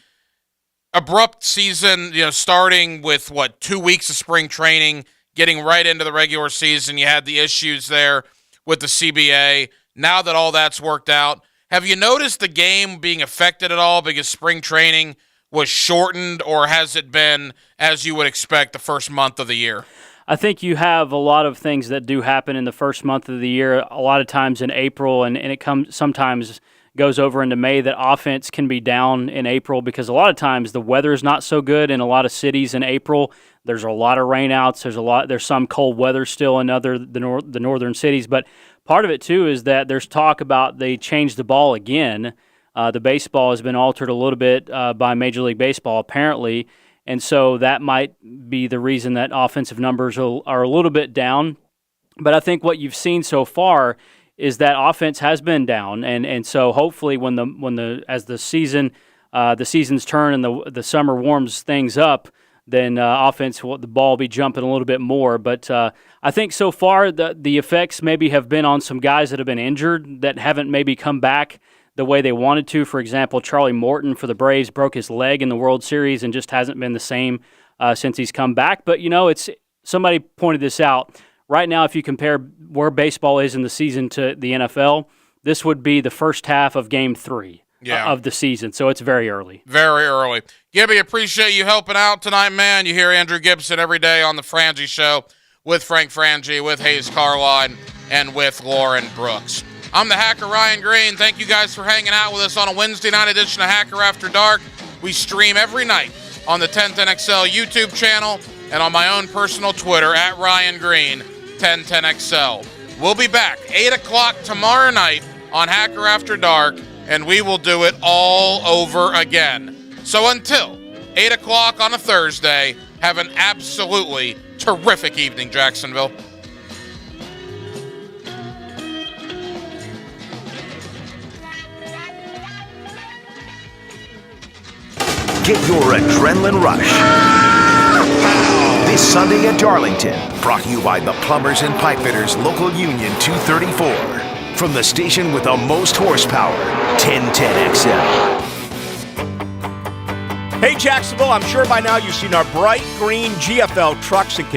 abrupt season, starting with 2 weeks of spring training, getting right into the regular season. You had the issues there with the CBA. Now that all that's worked out, have you noticed the game being affected at all because spring training was shortened, or has it been as you would expect the first month of the year? I think you have a lot of things that do happen in the first month of the year, a lot of times in April, and it comes sometimes goes over into May, that offense can be down in April because a lot of times the weather is not so good in a lot of cities in April. There's a lot of rainouts. There's some cold weather still in the northern cities. But part of it, too, is that there's talk about they changed the ball again. The baseball has been altered a little bit by Major League Baseball, apparently. And so that might be the reason that offensive numbers are a little bit down. But I think what you've seen so far is that offense has been down, and so hopefully as the seasons turn and the summer warms things up, then the ball will be jumping a little bit more. But I think so far the effects maybe have been on some guys that have been injured that haven't maybe come back the way they wanted to. For example, Charlie Morton for the Braves broke his leg in the World Series and just hasn't been the same since he's come back. But somebody pointed this out. Right now, if you compare where baseball is in the season to the NFL, this would be the first half of Game 3 of the season, so it's very early. Very early. Gibby, appreciate you helping out tonight, man. You hear Andrew Gibson every day on the Frangie Show with Frank Frangie, with Hayes Carline, and with Lauren Brooks. I'm the Hacker Ryan Green. Thank you guys for hanging out with us on a Wednesday night edition of Hacker After Dark. We stream every night on the 1010XL YouTube channel and on my own personal Twitter at Ryan Green. 1010XL. We'll be back 8 o'clock tomorrow night on Hacker After Dark, and we will do it all over again. So until 8 o'clock on a Thursday, have an absolutely terrific evening, Jacksonville. Get your adrenaline rush this Sunday at Darlington. Brought to you by the Plumbers and Pipe Fitters Local Union 234. From the station with the most horsepower, 1010XL. Hey, Jacksonville, I'm sure by now you've seen our bright green GFL trucks and